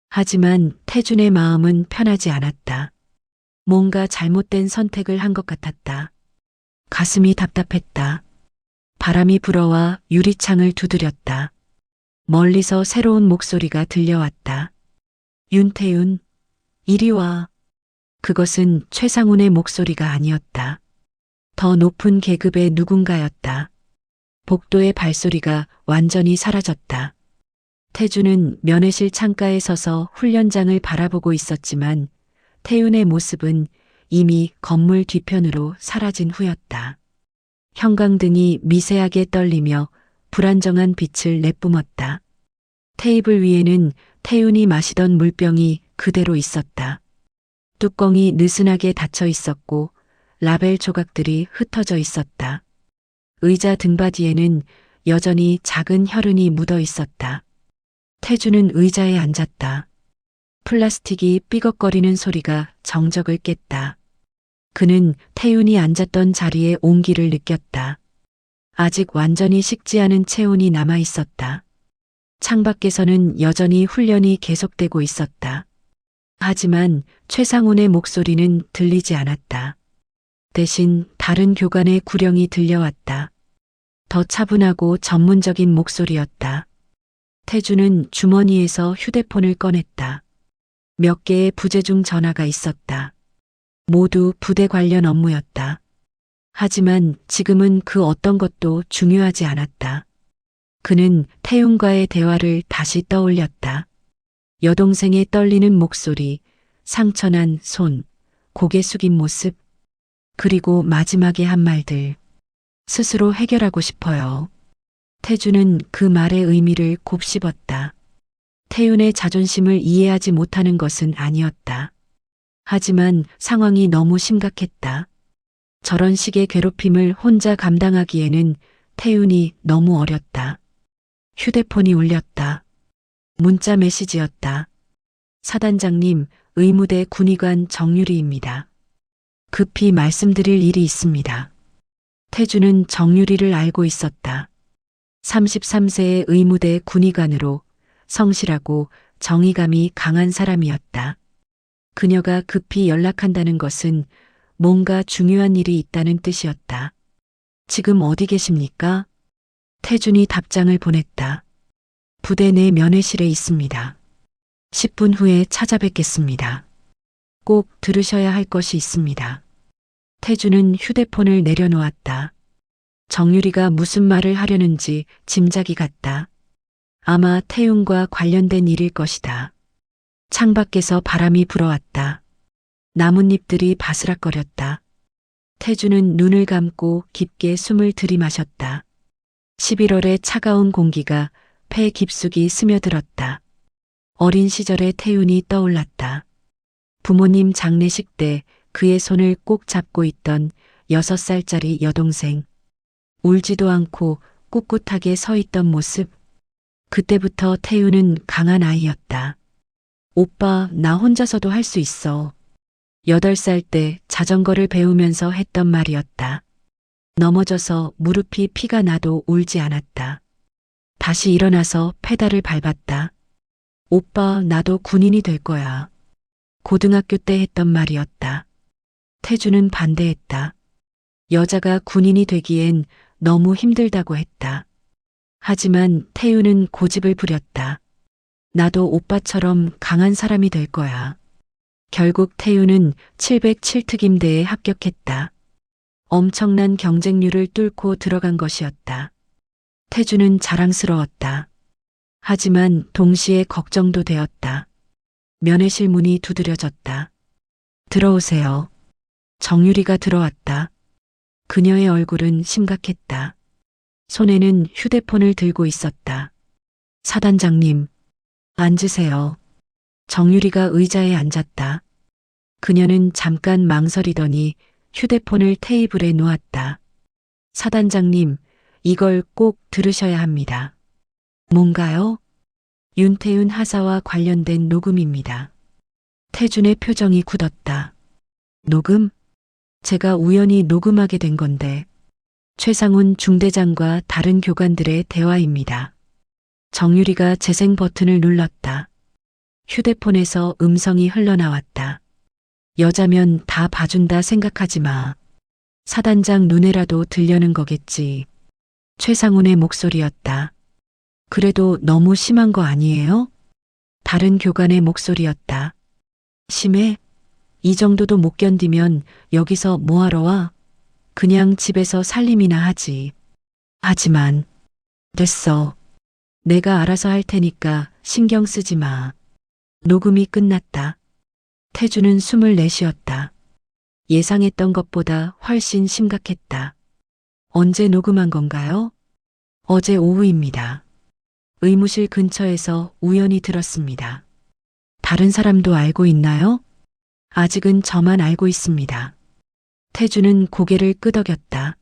하지만 태준의 마음은 편하지 않았다. 뭔가 잘못된 선택을 한 것 같았다. 가슴이 답답했다. 바람이 불어와 유리창을 두드렸다. 멀리서 새로운 목소리가 들려왔다. 윤태윤, 이리 와. 그것은 최상훈의 목소리가 아니었다. 더 높은 계급의 누군가였다. 복도의 발소리가 완전히 사라졌다. 태주는 면회실 창가에 서서 훈련장을 바라보고 있었지만 태윤의 모습은 이미 건물 뒤편으로 사라진 후였다. 형광등이 미세하게 떨리며 불안정한 빛을 내뿜었다. 테이블 위에는 태윤이 마시던 물병이 그대로 있었다. 뚜껑이 느슨하게 닫혀 있었고 라벨 조각들이 흩어져 있었다. 의자 등받이에는 여전히 작은 혈흔이 묻어 있었다. 태주는 의자에 앉았다. 플라스틱이 삐걱거리는 소리가 정적을 깼다. 그는 태윤이 앉았던 자리에 온기를 느꼈다. 아직 완전히 식지 않은 체온이 남아 있었다. 창밖에서는 여전히 훈련이 계속되고 있었다. 하지만 최상훈의 목소리는 들리지 않았다. 대신 다른 교관의 구령이 들려왔다. 더 차분하고 전문적인 목소리였다. 태주는 주머니에서 휴대폰을 꺼냈다. 몇 개의 부재중 전화가 있었다. 모두 부대 관련 업무였다. 하지만 지금은 그 어떤 것도 중요하지 않았다. 그는 태윤과의 대화를 다시 떠올렸다. 여동생의 떨리는 목소리, 상처난 손, 고개 숙인 모습, 그리고 마지막에 한 말들. 스스로 해결하고 싶어요. 태주는 그 말의 의미를 곱씹었다. 태윤의 자존심을 이해하지 못하는 것은 아니었다. 하지만 상황이 너무 심각했다. 저런 식의 괴롭힘을 혼자 감당하기에는 태윤이 너무 어렸다. 휴대폰이 울렸다. 문자 메시지였다. 사단장님, 의무대 군의관 정유리입니다. 급히 말씀드릴 일이 있습니다. 태주는 정유리를 알고 있었다. 33세의 의무대 군의관으로 성실하고 정의감이 강한 사람이었다. 그녀가 급히 연락한다는 것은 뭔가 중요한 일이 있다는 뜻이었다. 지금 어디 계십니까? 태준이 답장을 보냈다. 부대 내 면회실에 있습니다. 10분 후에 찾아뵙겠습니다. 꼭 들으셔야 할 것이 있습니다. 태준은 휴대폰을 내려놓았다. 정유리가 무슨 말을 하려는지 짐작이 갔다. 아마 태윤과 관련된 일일 것이다. 창밖에서 바람이 불어왔다. 나뭇잎들이 바스락거렸다. 태준은 눈을 감고 깊게 숨을 들이마셨다. 11월의 차가운 공기가 폐 깊숙이 스며들었다. 어린 시절의 태윤이 떠올랐다. 부모님 장례식 때 그의 손을 꼭 잡고 있던 6살짜리 여동생. 울지도 않고 꿋꿋하게 서 있던 모습. 그때부터 태윤은 강한 아이였다. 오빠, 나 혼자서도 할 수 있어. 8살 때 자전거를 배우면서 했던 말이었다. 넘어져서 무릎이 피가 나도 울지 않았다. 다시 일어나서 페달을 밟았다. 오빠, 나도 군인이 될 거야. 고등학교 때 했던 말이었다. 태주는 반대했다. 여자가 군인이 되기엔 너무 힘들다고 했다. 하지만 태유는 고집을 부렸다. 나도 오빠처럼 강한 사람이 될 거야. 결국 태유는 707특임대에 합격했다. 엄청난 경쟁률을 뚫고 들어간 것이었다. 태주는 자랑스러웠다. 하지만 동시에 걱정도 되었다. 면회실 문이 두드려졌다. 들어오세요. 정유리가 들어왔다. 그녀의 얼굴은 심각했다. 손에는 휴대폰을 들고 있었다. 사단장님, 앉으세요. 정유리가 의자에 앉았다. 그녀는 잠깐 망설이더니 휴대폰을 테이블에 놓았다. 사단장님, 이걸 꼭 들으셔야 합니다. 뭔가요? 윤태윤 하사와 관련된 녹음입니다. 태준의 표정이 굳었다. 녹음? 제가 우연히 녹음하게 된 건데 최상훈 중대장과 다른 교관들의 대화입니다. 정유리가 재생 버튼을 눌렀다. 휴대폰에서 음성이 흘러나왔다. 여자면 다 봐준다 생각하지 마. 사단장 눈에라도 들려는 거겠지. 최상훈의 목소리였다. 그래도 너무 심한 거 아니에요? 다른 교관의 목소리였다. 심해? 이 정도도 못 견디면 여기서 뭐하러 와? 그냥 집에서 살림이나 하지. 하지만 됐어. 내가 알아서 할 테니까 신경 쓰지 마. 녹음이 끝났다. 태주는 숨을 내쉬었다. 예상했던 것보다 훨씬 심각했다. 언제 녹음한 건가요? 어제 오후입니다. 의무실 근처에서 우연히 들었습니다. 다른 사람도 알고 있나요? 아직은 저만 알고 있습니다. 태주는 고개를 끄덕였다.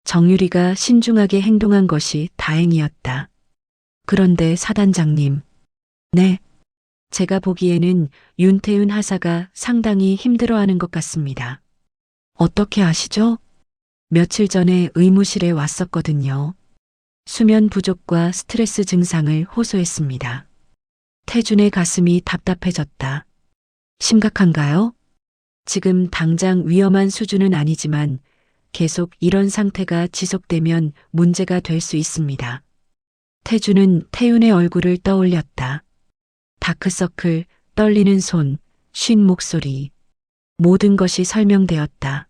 정유리가 신중하게 행동한 것이 다행이었다. 그런데 사단장님. 네. 제가 보기에는 윤태윤 하사가 상당히 힘들어하는 것 같습니다. 어떻게 아시죠? 며칠 전에 의무실에 왔었거든요. 수면 부족과 스트레스 증상을 호소했습니다. 태준의 가슴이 답답해졌다. 심각한가요? 지금 당장 위험한 수준은 아니지만 계속 이런 상태가 지속되면 문제가 될 수 있습니다. 태준은 태윤의 얼굴을 떠올렸다. 다크서클, 떨리는 손, 쉰 목소리. 모든 것이 설명되었다.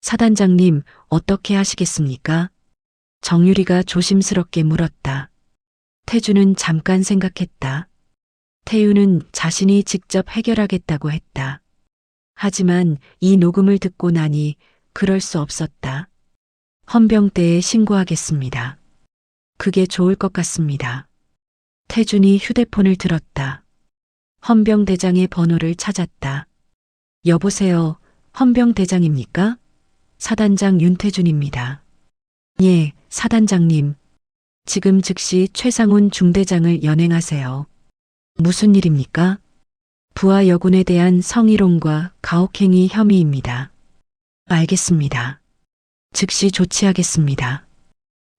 사단장님, 어떻게 하시겠습니까? 정유리가 조심스럽게 물었다. 태주는 잠깐 생각했다. 태유는 자신이 직접 해결하겠다고 했다. 하지만 이 녹음을 듣고 나니 그럴 수 없었다. 헌병대에 신고하겠습니다. 그게 좋을 것 같습니다. 태준이 휴대폰을 들었다. 헌병대장의 번호를 찾았다. 여보세요, 헌병대장입니까? 사단장 윤태준입니다. 예, 사단장님. 지금 즉시 최상훈 중대장을 연행하세요. 무슨 일입니까? 부하 여군에 대한 성희롱과 가혹행위 혐의입니다. 알겠습니다. 즉시 조치하겠습니다.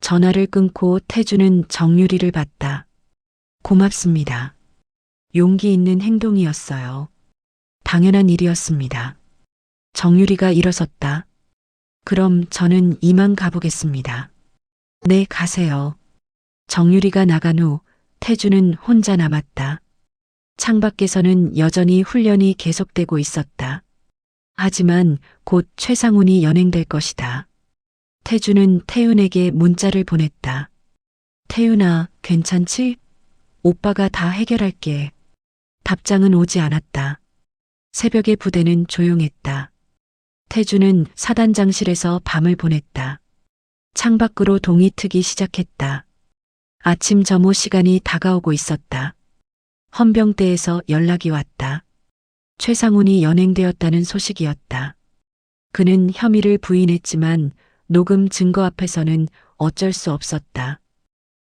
전화를 끊고 태주는 정유리를 봤다. 고맙습니다. 용기 있는 행동이었어요. 당연한 일이었습니다. 정유리가 일어섰다. 그럼 저는 이만 가보겠습니다. 네, 가세요. 정유리가 나간 후 태주는 혼자 남았다. 창밖에서는 여전히 훈련이 계속되고 있었다. 하지만 곧 최상훈이 연행될 것이다. 태주는 태윤에게 문자를 보냈다. 태윤아, 괜찮지? 오빠가 다 해결할게. 답장은 오지 않았다. 새벽의 부대는 조용했다. 태주는 사단장실에서 밤을 보냈다. 창밖으로 동이 트기 시작했다. 아침 점호 시간이 다가오고 있었다. 헌병대에서 연락이 왔다. 최상훈이 연행되었다는 소식이었다. 그는 혐의를 부인했지만 녹음 증거 앞에서는 어쩔 수 없었다.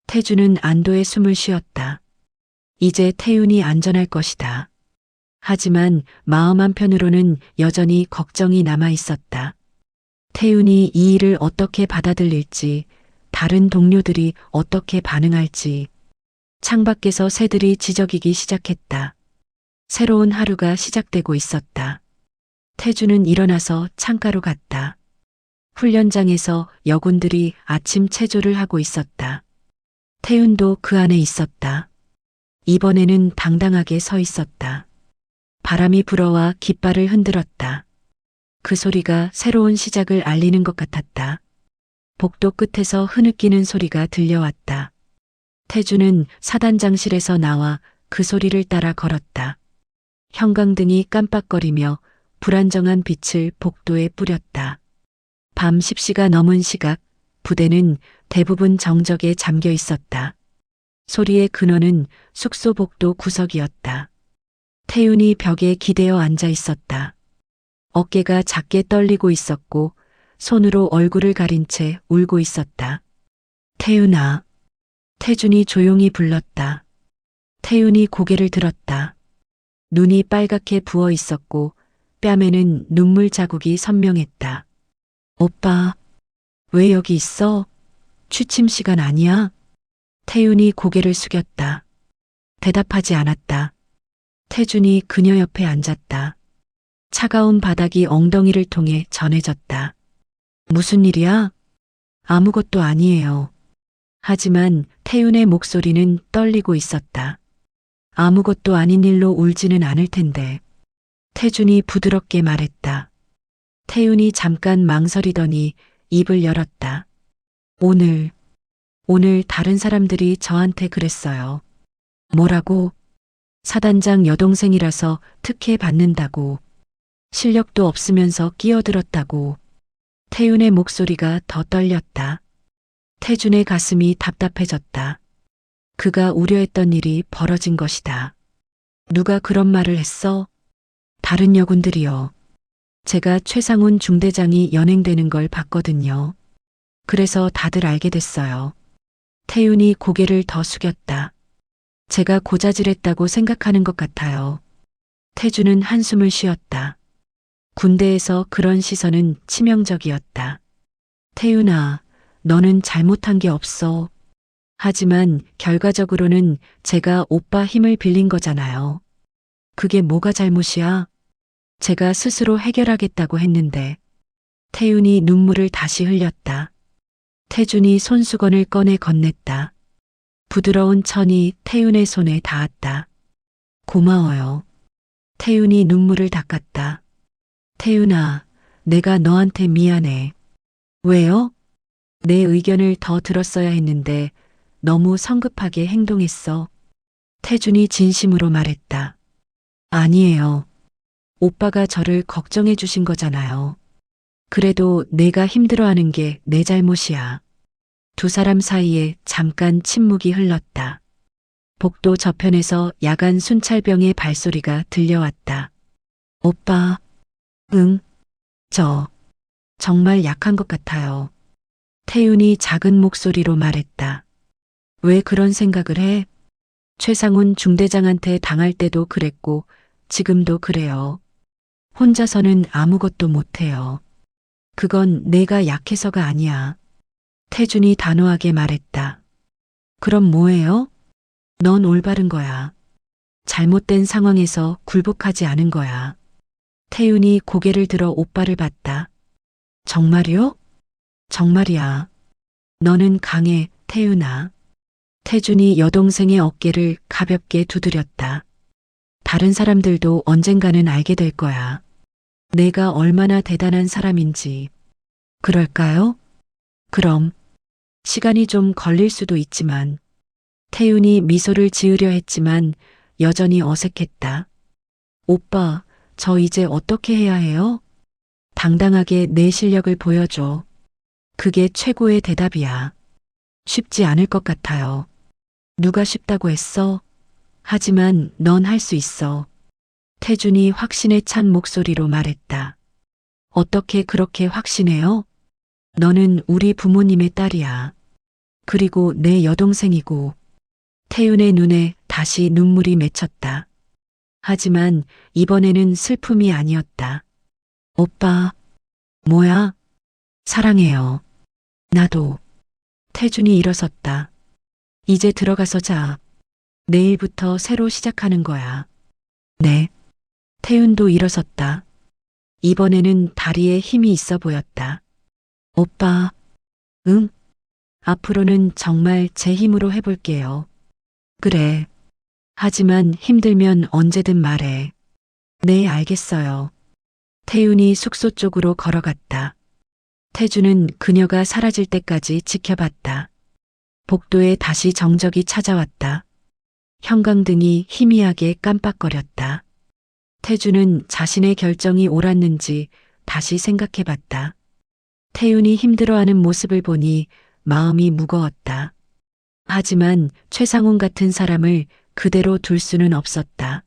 태주는 안도의 숨을 쉬었다. 이제 태윤이 안전할 것이다. 하지만 마음 한편으로는 여전히 걱정이 남아 있었다. 태윤이 이 일을 어떻게 받아들일지, 다른 동료들이 어떻게 반응할지. 창밖에서 새들이 지저귀기 시작했다. 새로운 하루가 시작되고 있었다. 태주는 일어나서 창가로 갔다. 훈련장에서 여군들이 아침 체조를 하고 있었다. 태윤도 그 안에 있었다. 이번에는 당당하게 서 있었다. 바람이 불어와 깃발을 흔들었다. 그 소리가 새로운 시작을 알리는 것 같았다. 복도 끝에서 흐느끼는 소리가 들려왔다. 태주는 사단장실에서 나와 그 소리를 따라 걸었다. 형광등이 깜빡거리며 불안정한 빛을 복도에 뿌렸다. 밤 10시가 넘은 시각, 부대는 대부분 정적에 잠겨 있었다. 소리의 근원은 숙소 복도 구석이었다. 태윤이 벽에 기대어 앉아 있었다. 어깨가 작게 떨리고 있었고 손으로 얼굴을 가린 채 울고 있었다. 태윤아. 태준이 조용히 불렀다. 태윤이 고개를 들었다. 눈이 빨갛게 부어 있었고 뺨에는 눈물 자국이 선명했다. 오빠, 왜 여기 있어? 취침 시간 아니야? 태윤이 고개를 숙였다. 대답하지 않았다. 태준이 그녀 옆에 앉았다. 차가운 바닥이 엉덩이를 통해 전해졌다. 무슨 일이야? 아무것도 아니에요. 하지만 태윤의 목소리는 떨리고 있었다. 아무것도 아닌 일로 울지는 않을 텐데. 태준이 부드럽게 말했다. 태윤이 잠깐 망설이더니 입을 열었다. 오늘 다른 사람들이 저한테 그랬어요. 뭐라고? 사단장 여동생이라서 특혜 받는다고. 실력도 없으면서 끼어들었다고. 태윤의 목소리가 더 떨렸다. 태준의 가슴이 답답해졌다. 그가 우려했던 일이 벌어진 것이다. 누가 그런 말을 했어? 다른 여군들이요. 제가 최상훈 중대장이 연행되는 걸 봤거든요. 그래서 다들 알게 됐어요. 태윤이 고개를 더 숙였다. 제가 고자질했다고 생각하는 것 같아요. 태준은 한숨을 쉬었다. 군대에서 그런 시선은 치명적이었다. 태윤아, 너는 잘못한 게 없어. 하지만 결과적으로는 제가 오빠 힘을 빌린 거잖아요. 그게 뭐가 잘못이야? 제가 스스로 해결하겠다고 했는데. 태윤이 눈물을 다시 흘렸다. 태준이 손수건을 꺼내 건넸다. 부드러운 천이 태윤의 손에 닿았다. 고마워요. 태윤이 눈물을 닦았다. 태윤아, 내가 너한테 미안해. 왜요? 내 의견을 더 들었어야 했는데 너무 성급하게 행동했어. 태준이 진심으로 말했다. 아니에요. 오빠가 저를 걱정해 주신 거잖아요. 그래도 내가 힘들어하는 게 내 잘못이야. 두 사람 사이에 잠깐 침묵이 흘렀다. 복도 저편에서 야간 순찰병의 발소리가 들려왔다. 오빠, 응, 저 정말 약한 것 같아요. 태윤이 작은 목소리로 말했다. 왜 그런 생각을 해? 최상훈 중대장한테 당할 때도 그랬고 지금도 그래요. 혼자서는 아무것도 못해요. 그건 내가 약해서가 아니야. 태준이 단호하게 말했다. 그럼 뭐예요? 넌 올바른 거야. 잘못된 상황에서 굴복하지 않은 거야. 태윤이 고개를 들어 오빠를 봤다. 정말이요? 정말이야. 너는 강해, 태윤아. 태준이 여동생의 어깨를 가볍게 두드렸다. 다른 사람들도 언젠가는 알게 될 거야. 내가 얼마나 대단한 사람인지. 그럴까요? 그럼. 시간이 좀 걸릴 수도 있지만. 태윤이 미소를 지으려 했지만 여전히 어색했다. 오빠, 저 이제 어떻게 해야 해요? 당당하게 내 실력을 보여줘. 그게 최고의 대답이야. 쉽지 않을 것 같아요. 누가 쉽다고 했어? 하지만 넌 할 수 있어. 태준이 확신에 찬 목소리로 말했다. 어떻게 그렇게 확신해요? 너는 우리 부모님의 딸이야. 그리고 내 여동생이고. 태윤의 눈에 다시 눈물이 맺혔다. 하지만 이번에는 슬픔이 아니었다. 오빠, 뭐야? 사랑해요. 나도. 태준이 일어섰다. 이제 들어가서 자. 내일부터 새로 시작하는 거야. 네. 태윤도 일어섰다. 이번에는 다리에 힘이 있어 보였다. 오빠, 응? 앞으로는 정말 제 힘으로 해볼게요. 그래. 하지만 힘들면 언제든 말해. 네, 알겠어요. 태윤이 숙소 쪽으로 걸어갔다. 태준은 그녀가 사라질 때까지 지켜봤다. 복도에 다시 정적이 찾아왔다. 형광등이 희미하게 깜빡거렸다. 태준은 자신의 결정이 옳았는지 다시 생각해봤다. 태윤이 힘들어하는 모습을 보니 마음이 무거웠다. 하지만 최상훈 같은 사람을 그대로 둘 수는 없었다.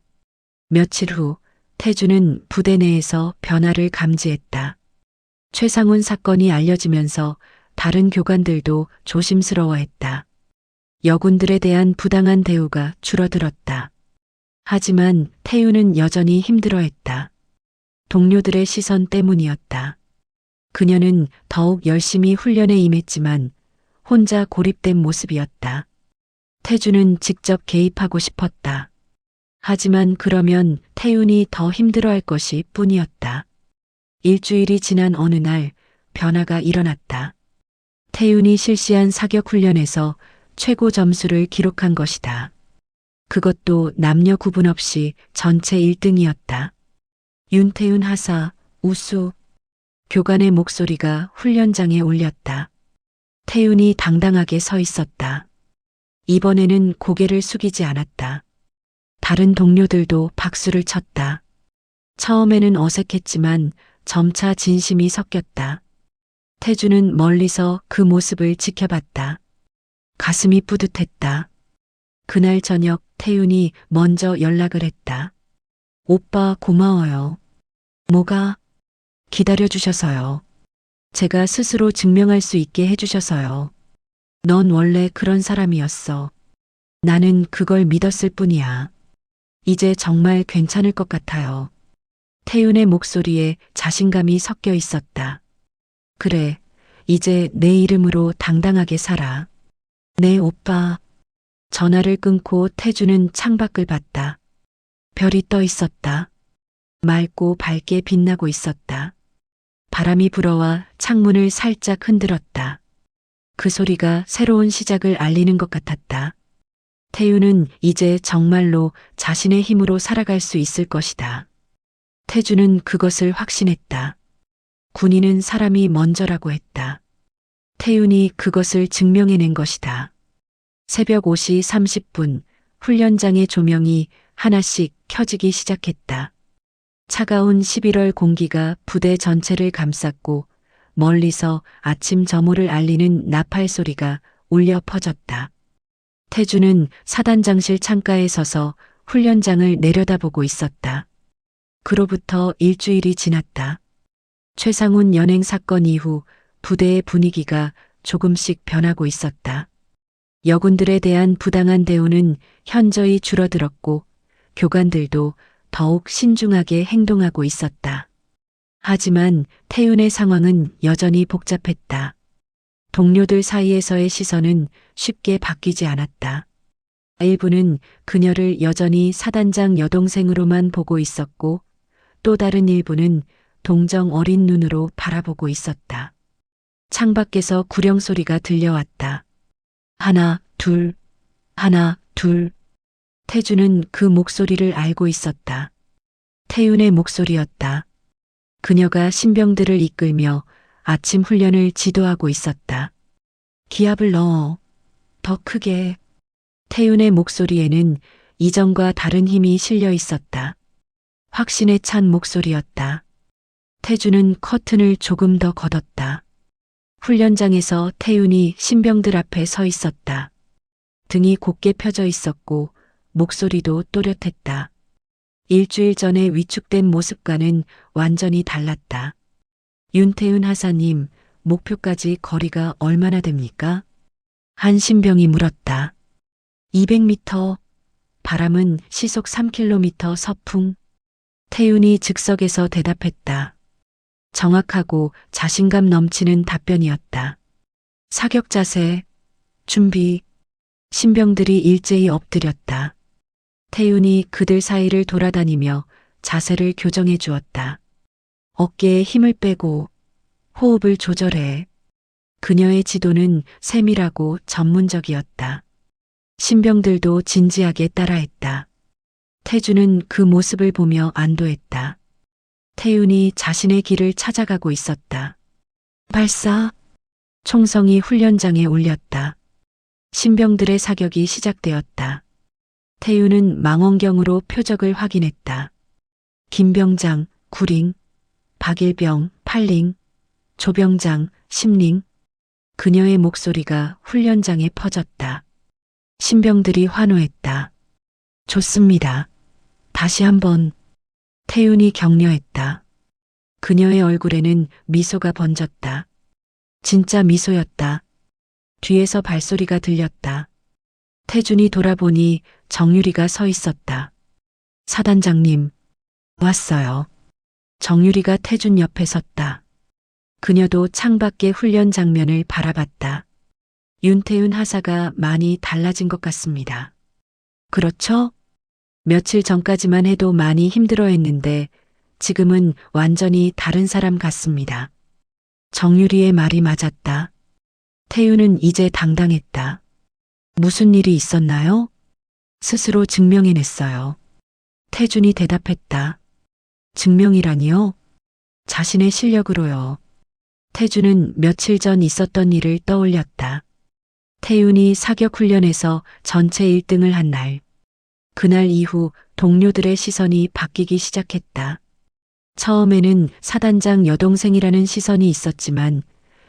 며칠 후 태준은 부대 내에서 변화를 감지했다. 최상훈 사건이 알려지면서 다른 교관들도 조심스러워했다. 여군들에 대한 부당한 대우가 줄어들었다. 하지만 태윤은 여전히 힘들어했다. 동료들의 시선 때문이었다. 그녀는 더욱 열심히 훈련에 임했지만 혼자 고립된 모습이었다. 태준은 직접 개입하고 싶었다. 하지만 그러면 태윤이 더 힘들어할 것이 뿐이었다. 일주일이 지난 어느 날 변화가 일어났다. 태윤이 실시한 사격 훈련에서 최고 점수를 기록한 것이다. 그것도 남녀 구분 없이 전체 1등이었다. 윤태윤 하사, 우수. 교관의 목소리가 훈련장에 울렸다. 태윤이 당당하게 서 있었다. 이번에는 고개를 숙이지 않았다. 다른 동료들도 박수를 쳤다. 처음에는 어색했지만 점차 진심이 섞였다. 태준은 멀리서 그 모습을 지켜봤다. 가슴이 뿌듯했다. 그날 저녁 태윤이 먼저 연락을 했다. 오빠 고마워요. 뭐가? 기다려주셔서요. 제가 스스로 증명할 수 있게 해주셔서요. 넌 원래 그런 사람이었어. 나는 그걸 믿었을 뿐이야. 이제 정말 괜찮을 것 같아요. 태윤의 목소리에 자신감이 섞여 있었다. 그래, 이제 내 이름으로 당당하게 살아. 네, 오빠. 전화를 끊고 태준은 창밖을 봤다. 별이 떠 있었다. 맑고 밝게 빛나고 있었다. 바람이 불어와 창문을 살짝 흔들었다. 그 소리가 새로운 시작을 알리는 것 같았다. 태윤은 이제 정말로 자신의 힘으로 살아갈 수 있을 것이다. 태준은 그것을 확신했다. 군인은 사람이 먼저라고 했다. 태윤이 그것을 증명해낸 것이다. 새벽 5시 30분 훈련장의 조명이 하나씩 켜지기 시작했다. 차가운 11월 공기가 부대 전체를 감쌌고 멀리서 아침 점호를 알리는 나팔 소리가 울려 퍼졌다. 태준은 사단장실 창가에 서서 훈련장을 내려다보고 있었다. 그로부터 일주일이 지났다. 최상훈 연행 사건 이후 부대의 분위기가 조금씩 변하고 있었다. 여군들에 대한 부당한 대우는 현저히 줄어들었고 교관들도 더욱 신중하게 행동하고 있었다. 하지만 태윤의 상황은 여전히 복잡했다. 동료들 사이에서의 시선은 쉽게 바뀌지 않았다. 일부는 그녀를 여전히 사단장 여동생으로만 보고 있었고 또 다른 일부는 동정 어린 눈으로 바라보고 있었다. 창밖에서 구령 소리가 들려왔다. 하나, 둘, 하나, 둘. 태주는 그 목소리를 알고 있었다. 태윤의 목소리였다. 그녀가 신병들을 이끌며 아침 훈련을 지도하고 있었다. 기압을 넣어. 더 크게. 태윤의 목소리에는 이전과 다른 힘이 실려 있었다. 확신에 찬 목소리였다. 태주는 커튼을 조금 더 걷었다. 훈련장에서 태윤이 신병들 앞에 서 있었다. 등이 곧게 펴져 있었고 목소리도 또렷했다. 일주일 전에 위축된 모습과는 완전히 달랐다. 윤태윤 하사님, 목표까지 거리가 얼마나 됩니까? 한 신병이 물었다. 200m. 바람은 시속 3km 서풍. 태윤이 즉석에서 대답했다. 정확하고 자신감 넘치는 답변이었다. 사격 자세, 준비. 신병들이 일제히 엎드렸다. 태윤이 그들 사이를 돌아다니며 자세를 교정해 주었다. 어깨에 힘을 빼고 호흡을 조절해. 그녀의 지도는 세밀하고 전문적이었다. 신병들도 진지하게 따라했다. 태주는 그 모습을 보며 안도했다. 태윤이 자신의 길을 찾아가고 있었다. 발사! 총성이 훈련장에 울렸다. 신병들의 사격이 시작되었다. 태윤은 망원경으로 표적을 확인했다. 김병장, 9링, 박일병, 8링, 조병장, 10링. 그녀의 목소리가 훈련장에 퍼졌다. 신병들이 환호했다. 좋습니다. 다시 한번. 태윤이 격려했다. 그녀의 얼굴에는 미소가 번졌다. 진짜 미소였다. 뒤에서 발소리가 들렸다. 태준이 돌아보니 정유리가 서 있었다. 사단장님, 왔어요. 정유리가 태준 옆에 섰다. 그녀도 창밖의 훈련 장면을 바라봤다. 윤태윤 하사가 많이 달라진 것 같습니다. 그렇죠? 며칠 전까지만 해도 많이 힘들어했는데 지금은 완전히 다른 사람 같습니다. 정유리의 말이 맞았다. 태윤은 이제 당당했다. 무슨 일이 있었나요? 스스로 증명해냈어요. 태준이 대답했다. 증명이라니요? 자신의 실력으로요. 태준은 며칠 전 있었던 일을 떠올렸다. 태윤이 사격훈련에서 전체 1등을 한 날. 그날 이후 동료들의 시선이 바뀌기 시작했다. 처음에는 사단장 여동생이라는 시선이 있었지만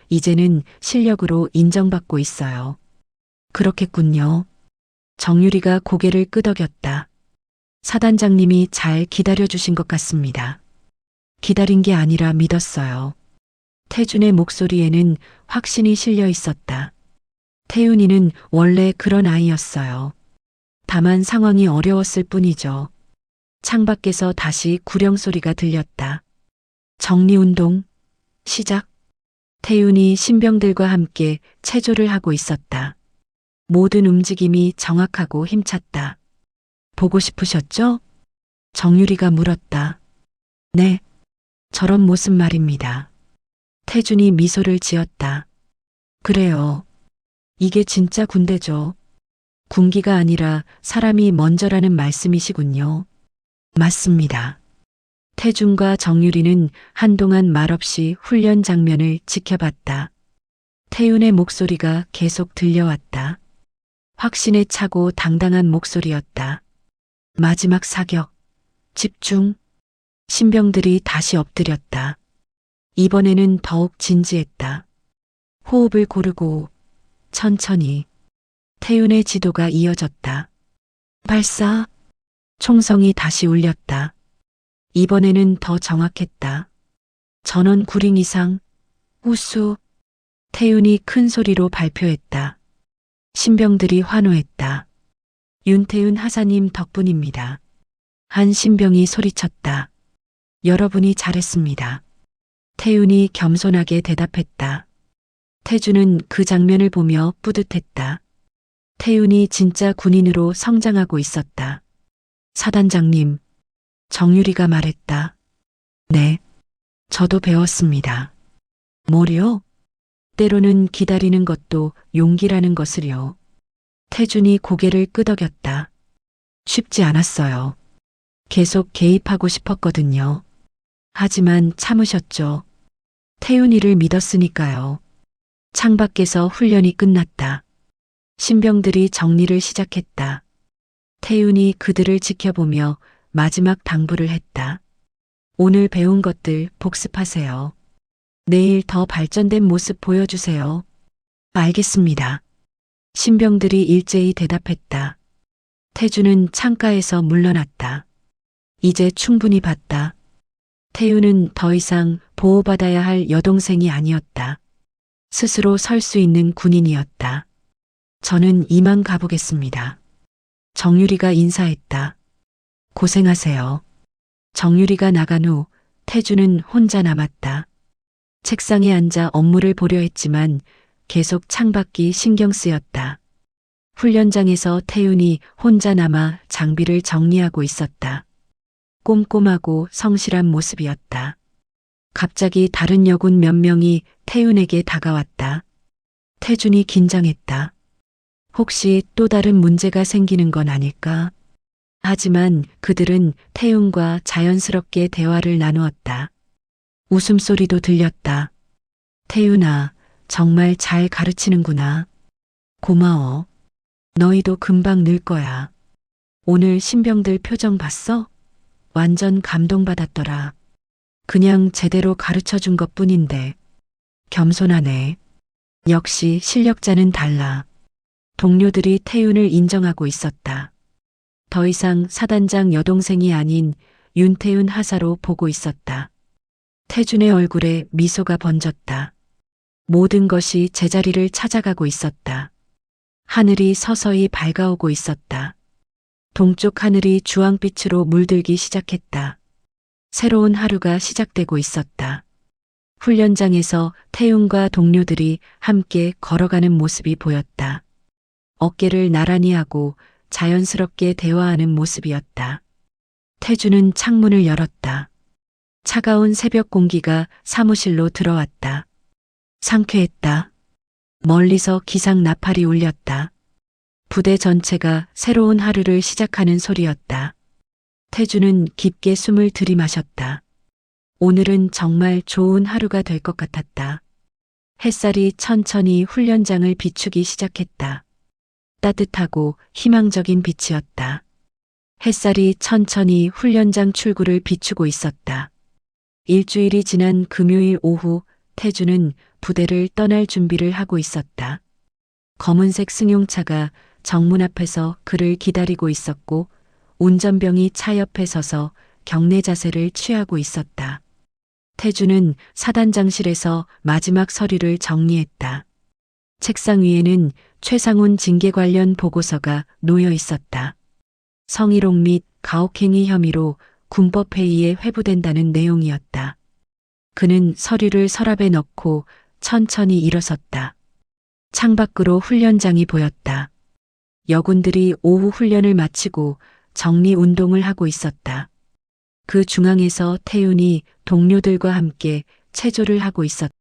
이제는 실력으로 인정받고 있어요. 그렇겠군요. 정유리가 고개를 끄덕였다. 사단장님이 잘 기다려주신 것 같습니다. 기다린 게 아니라 믿었어요. 태준의 목소리에는 확신이 실려 있었다. 태윤이는 원래 그런 아이였어요. 다만 상황이 어려웠을 뿐이죠. 창밖에서 다시 구령 소리가 들렸다. 정리운동, 시작. 태윤이 신병들과 함께 체조를 하고 있었다. 모든 움직임이 정확하고 힘찼다. 보고 싶으셨죠? 정유리가 물었다. 네, 저런 모습 말입니다. 태준이 미소를 지었다. 그래요. 이게 진짜 군대죠. 군기가 아니라 사람이 먼저라는 말씀이시군요. 맞습니다. 태준과 정유리는 한동안 말없이 훈련 장면을 지켜봤다. 태윤의 목소리가 계속 들려왔다. 확신에 차고 당당한 목소리였다. 마지막 사격. 집중. 신병들이 다시 엎드렸다. 이번에는 더욱 진지했다. 호흡을 고르고 천천히. 태윤의 지도가 이어졌다. 발사. 총성이 다시 울렸다. 이번에는 더 정확했다. 전원 9링 이상. 우수. 태윤이 큰 소리로 발표했다. 신병들이 환호했다. 윤태윤 하사님 덕분입니다. 한 신병이 소리쳤다. 여러분이 잘했습니다. 태윤이 겸손하게 대답했다. 태주는 그 장면을 보며 뿌듯했다. 태윤이 진짜 군인으로 성장하고 있었다. 사단장님, 정유리가 말했다. 네, 저도 배웠습니다. 뭐요? 때로는 기다리는 것도 용기라는 것을요. 태준이 고개를 끄덕였다. 쉽지 않았어요. 계속 개입하고 싶었거든요. 하지만 참으셨죠. 태윤이를 믿었으니까요. 창밖에서 훈련이 끝났다. 신병들이 정리를 시작했다. 태윤이 그들을 지켜보며 마지막 당부를 했다. 오늘 배운 것들 복습하세요. 내일 더 발전된 모습 보여주세요. 알겠습니다. 신병들이 일제히 대답했다. 태주는 창가에서 물러났다. 이제 충분히 봤다. 태유는 더 이상 보호받아야 할 여동생이 아니었다. 스스로 설 수 있는 군인이었다. 저는 이만 가보겠습니다. 정유리가 인사했다. 고생하세요. 정유리가 나간 후 태주는 혼자 남았다. 책상에 앉아 업무를 보려 했지만 계속 창밖이 신경 쓰였다. 훈련장에서 태윤이 혼자 남아 장비를 정리하고 있었다. 꼼꼼하고 성실한 모습이었다. 갑자기 다른 여군 몇 명이 태윤에게 다가왔다. 태준이 긴장했다. 혹시 또 다른 문제가 생기는 건 아닐까? 하지만 그들은 태윤과 자연스럽게 대화를 나누었다. 웃음소리도 들렸다. 태윤아, 정말 잘 가르치는구나. 고마워. 너희도 금방 늘 거야. 오늘 신병들 표정 봤어? 완전 감동받았더라. 그냥 제대로 가르쳐 준 것 뿐인데. 겸손하네. 역시 실력자는 달라. 동료들이 태윤을 인정하고 있었다. 더 이상 사단장 여동생이 아닌 윤태윤 하사로 보고 있었다. 태준의 얼굴에 미소가 번졌다. 모든 것이 제자리를 찾아가고 있었다. 하늘이 서서히 밝아오고 있었다. 동쪽 하늘이 주황빛으로 물들기 시작했다. 새로운 하루가 시작되고 있었다. 훈련장에서 태윤과 동료들이 함께 걸어가는 모습이 보였다. 어깨를 나란히 하고 자연스럽게 대화하는 모습이었다. 태주는 창문을 열었다. 차가운 새벽 공기가 사무실로 들어왔다. 상쾌했다. 멀리서 기상 나팔이 울렸다. 부대 전체가 새로운 하루를 시작하는 소리였다. 태주는 깊게 숨을 들이마셨다. 오늘은 정말 좋은 하루가 될 것 같았다. 햇살이 천천히 훈련장을 비추기 시작했다. 따뜻하고 희망적인 빛이었다. 햇살이 천천히 훈련장 출구를 비추고 있었다. 일주일이 지난 금요일 오후 태주는 부대를 떠날 준비를 하고 있었다. 검은색 승용차가 정문 앞에서 그를 기다리고 있었고 운전병이 차 옆에 서서 경례 자세를 취하고 있었다. 태주는 사단장실에서 마지막 서류를 정리했다. 책상 위에는 최상훈 징계 관련 보고서가 놓여 있었다. 성희롱 및 가혹행위 혐의로 군법회의에 회부된다는 내용이었다. 그는 서류를 서랍에 넣고 천천히 일어섰다. 창밖으로 훈련장이 보였다. 여군들이 오후 훈련을 마치고 정리 운동을 하고 있었다. 그 중앙에서 태윤이 동료들과 함께 체조를 하고 있었다.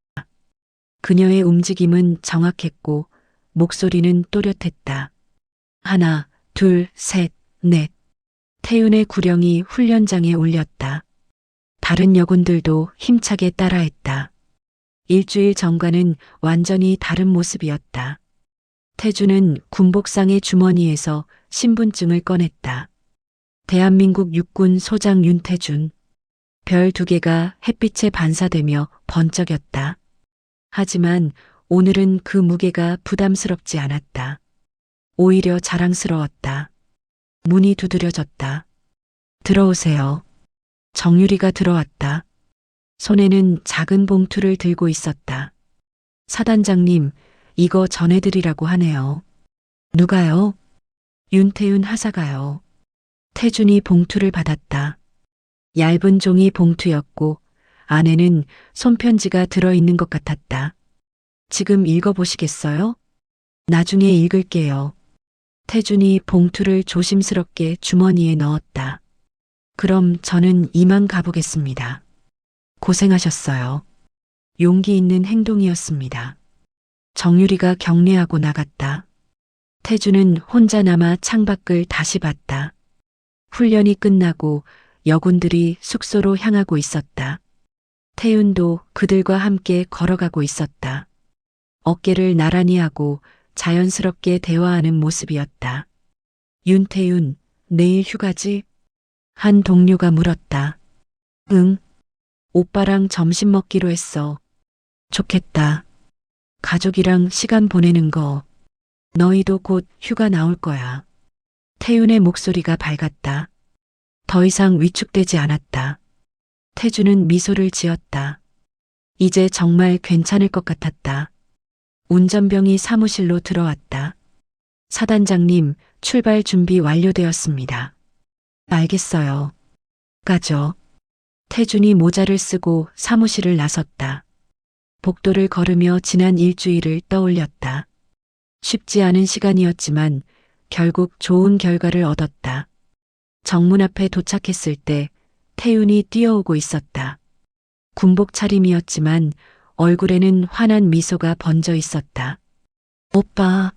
그녀의 움직임은 정확했고 목소리는 또렷했다. 하나, 둘, 셋, 넷. 태윤의 구령이 훈련장에 울렸다. 다른 여군들도 힘차게 따라했다. 일주일 전과는 완전히 다른 모습이었다. 태주는 군복상의 주머니에서 신분증을 꺼냈다. 대한민국 육군 소장 윤태준. 별 2개가 햇빛에 반사되며 번쩍였다. 하지만 오늘은 그 무게가 부담스럽지 않았다. 오히려 자랑스러웠다. 문이 두드려졌다. 들어오세요. 정유리가 들어왔다. 손에는 작은 봉투를 들고 있었다. 사단장님, 이거 전해드리라고 하네요. 누가요? 윤태윤 하사가요. 태준이 봉투를 받았다. 얇은 종이 봉투였고 안에는 손편지가 들어있는 것 같았다. 지금 읽어보시겠어요? 나중에 읽을게요. 태준이 봉투를 조심스럽게 주머니에 넣었다. 그럼 저는 이만 가보겠습니다. 고생하셨어요. 용기 있는 행동이었습니다. 정유리가 경례하고 나갔다. 태주는 혼자 남아 창밖을 다시 봤다. 훈련이 끝나고 여군들이 숙소로 향하고 있었다. 태윤도 그들과 함께 걸어가고 있었다. 어깨를 나란히 하고 자연스럽게 대화하는 모습이었다. 윤태윤, 내일 휴가지? 한 동료가 물었다. 응. 오빠랑 점심 먹기로 했어. 좋겠다. 가족이랑 시간 보내는 거. 너희도 곧 휴가 나올 거야. 태윤의 목소리가 밝았다. 더 이상 위축되지 않았다. 태주는 미소를 지었다. 이제 정말 괜찮을 것 같았다. 운전병이 사무실로 들어왔다. 사단장님, 출발 준비 완료되었습니다. 알겠어요. 가죠. 태준이 모자를 쓰고 사무실을 나섰다. 복도를 걸으며 지난 일주일을 떠올렸다. 쉽지 않은 시간이었지만 결국 좋은 결과를 얻었다. 정문 앞에 도착했을 때 태윤이 뛰어오고 있었다. 군복 차림이었지만 얼굴에는 환한 미소가 번져 있었다. 오빠,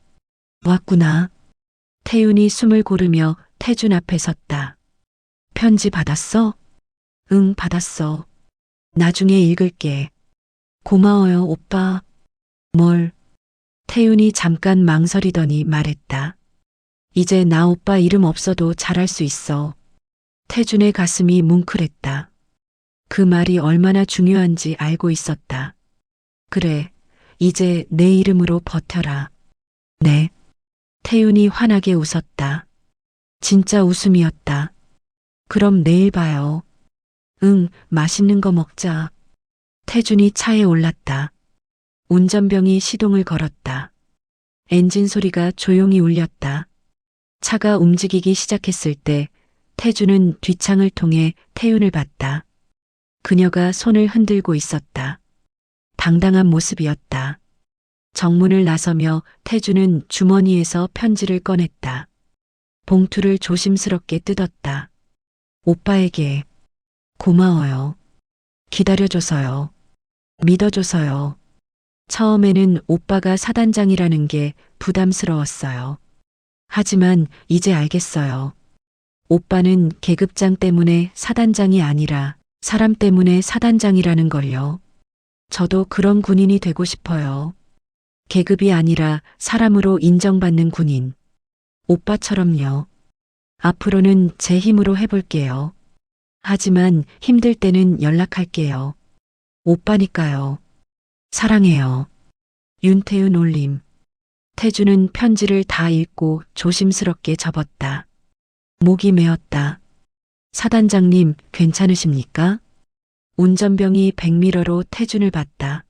왔구나. 태윤이 숨을 고르며 태준 앞에 섰다. 편지 받았어? 응, 받았어. 나중에 읽을게. 고마워요, 오빠. 뭘? 태윤이 잠깐 망설이더니 말했다. 이제 나 오빠 이름 없어도 잘할 수 있어. 태준의 가슴이 뭉클했다. 그 말이 얼마나 중요한지 알고 있었다. 그래, 이제 내 이름으로 버텨라. 네. 태윤이 환하게 웃었다. 진짜 웃음이었다. 그럼 내일 봐요. 응, 맛있는 거 먹자. 태준이 차에 올랐다. 운전병이 시동을 걸었다. 엔진 소리가 조용히 울렸다. 차가 움직이기 시작했을 때 태준은 뒷창을 통해 태윤을 봤다. 그녀가 손을 흔들고 있었다. 당당한 모습이었다. 정문을 나서며 태준은 주머니에서 편지를 꺼냈다. 봉투를 조심스럽게 뜯었다. 오빠에게 고마워요. 기다려줘서요. 믿어줘서요. 처음에는 오빠가 사단장이라는 게 부담스러웠어요. 하지만 이제 알겠어요. 오빠는 계급장 때문에 사단장이 아니라 사람 때문에 사단장이라는 걸요. 저도 그런 군인이 되고 싶어요. 계급이 아니라 사람으로 인정받는 군인. 오빠처럼요. 앞으로는 제 힘으로 해볼게요. 하지만 힘들 때는 연락할게요. 오빠니까요. 사랑해요. 윤태윤 올림. 태주는 편지를 다 읽고 조심스럽게 접었다. 목이 메었다. 사단장님, 괜찮으십니까? 운전병이 백미러로 태준을 봤다.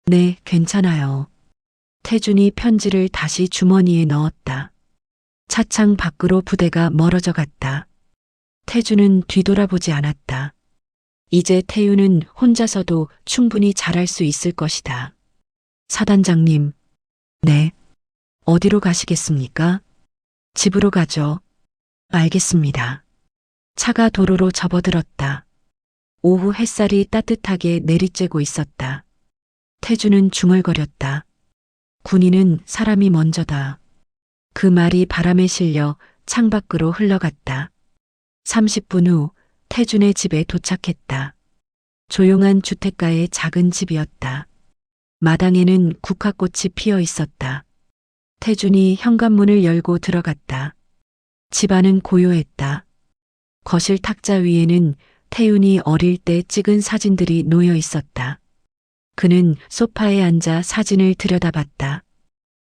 네, 괜찮아요. 태준이 편지를 다시 주머니에 넣었다. 차창 밖으로 부대가 멀어져 갔다. 태준은 뒤돌아보지 않았다. 이제 태윤은 혼자서도 충분히 잘할 수 있을 것이다. 사단장님. 네. 어디로 가시겠습니까? 집으로 가죠. 알겠습니다. 차가 도로로 접어들었다. 오후 햇살이 따뜻하게 내리쬐고 있었다. 태주는 중얼거렸다. 군인은 사람이 먼저다. 그 말이 바람에 실려 창밖으로 흘러갔다. 30분 후 태준의 집에 도착했다. 조용한 주택가의 작은 집이었다. 마당에는 국화꽃이 피어 있었다. 태준이 현관문을 열고 들어갔다. 집안은 고요했다. 거실 탁자 위에는 태윤이 어릴 때 찍은 사진들이 놓여 있었다. 그는 소파에 앉아 사진을 들여다봤다.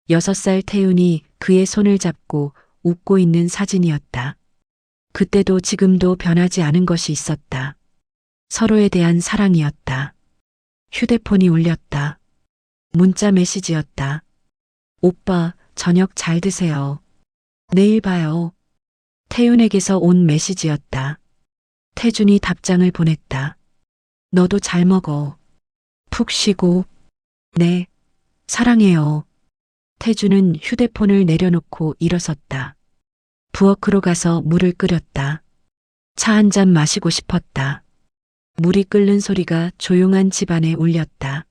6살 태윤이 그의 손을 잡고 웃고 있는 사진이었다. 그때도 지금도 변하지 않은 것이 있었다. 서로에 대한 사랑이었다. 휴대폰이 울렸다. 문자 메시지였다. 오빠, 저녁 잘 드세요. 내일 봐요. 태윤에게서 온 메시지였다. 태준이 답장을 보냈다. 너도 잘 먹어. 푹 쉬고. 네. 사랑해요. 태주는 휴대폰을 내려놓고 일어섰다. 부엌으로 가서 물을 끓였다. 차 한 잔 마시고 싶었다. 물이 끓는 소리가 조용한 집안에 울렸다.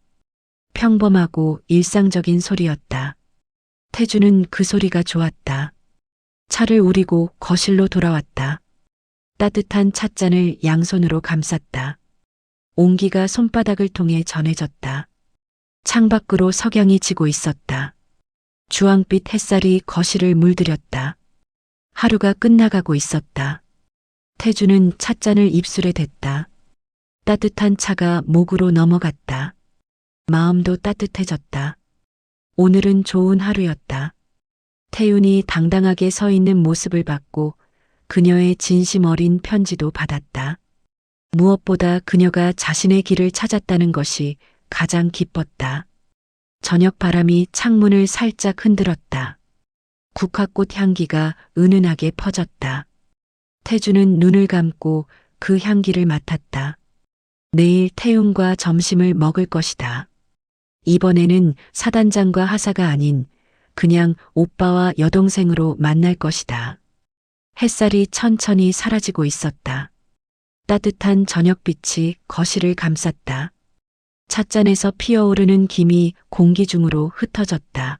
평범하고 일상적인 소리였다. 태주는 그 소리가 좋았다. 차를 우리고 거실로 돌아왔다. 따뜻한 찻잔을 양손으로 감쌌다. 온기가 손바닥을 통해 전해졌다. 창밖으로 석양이 지고 있었다. 주황빛 햇살이 거실을 물들였다. 하루가 끝나가고 있었다. 태주는 찻잔을 입술에 댔다. 따뜻한 차가 목으로 넘어갔다. 마음도 따뜻해졌다. 오늘은 좋은 하루였다. 태윤이 당당하게 서 있는 모습을 봤고 그녀의 진심 어린 편지도 받았다. 무엇보다 그녀가 자신의 길을 찾았다는 것이 가장 기뻤다. 저녁 바람이 창문을 살짝 흔들었다. 국화꽃 향기가 은은하게 퍼졌다. 태주는 눈을 감고 그 향기를 맡았다. 내일 태윤과 점심을 먹을 것이다. 이번에는 사단장과 하사가 아닌 그냥 오빠와 여동생으로 만날 것이다. 햇살이 천천히 사라지고 있었다. 따뜻한 저녁빛이 거실을 감쌌다. 찻잔에서 피어오르는 김이 공기 중으로 흩어졌다.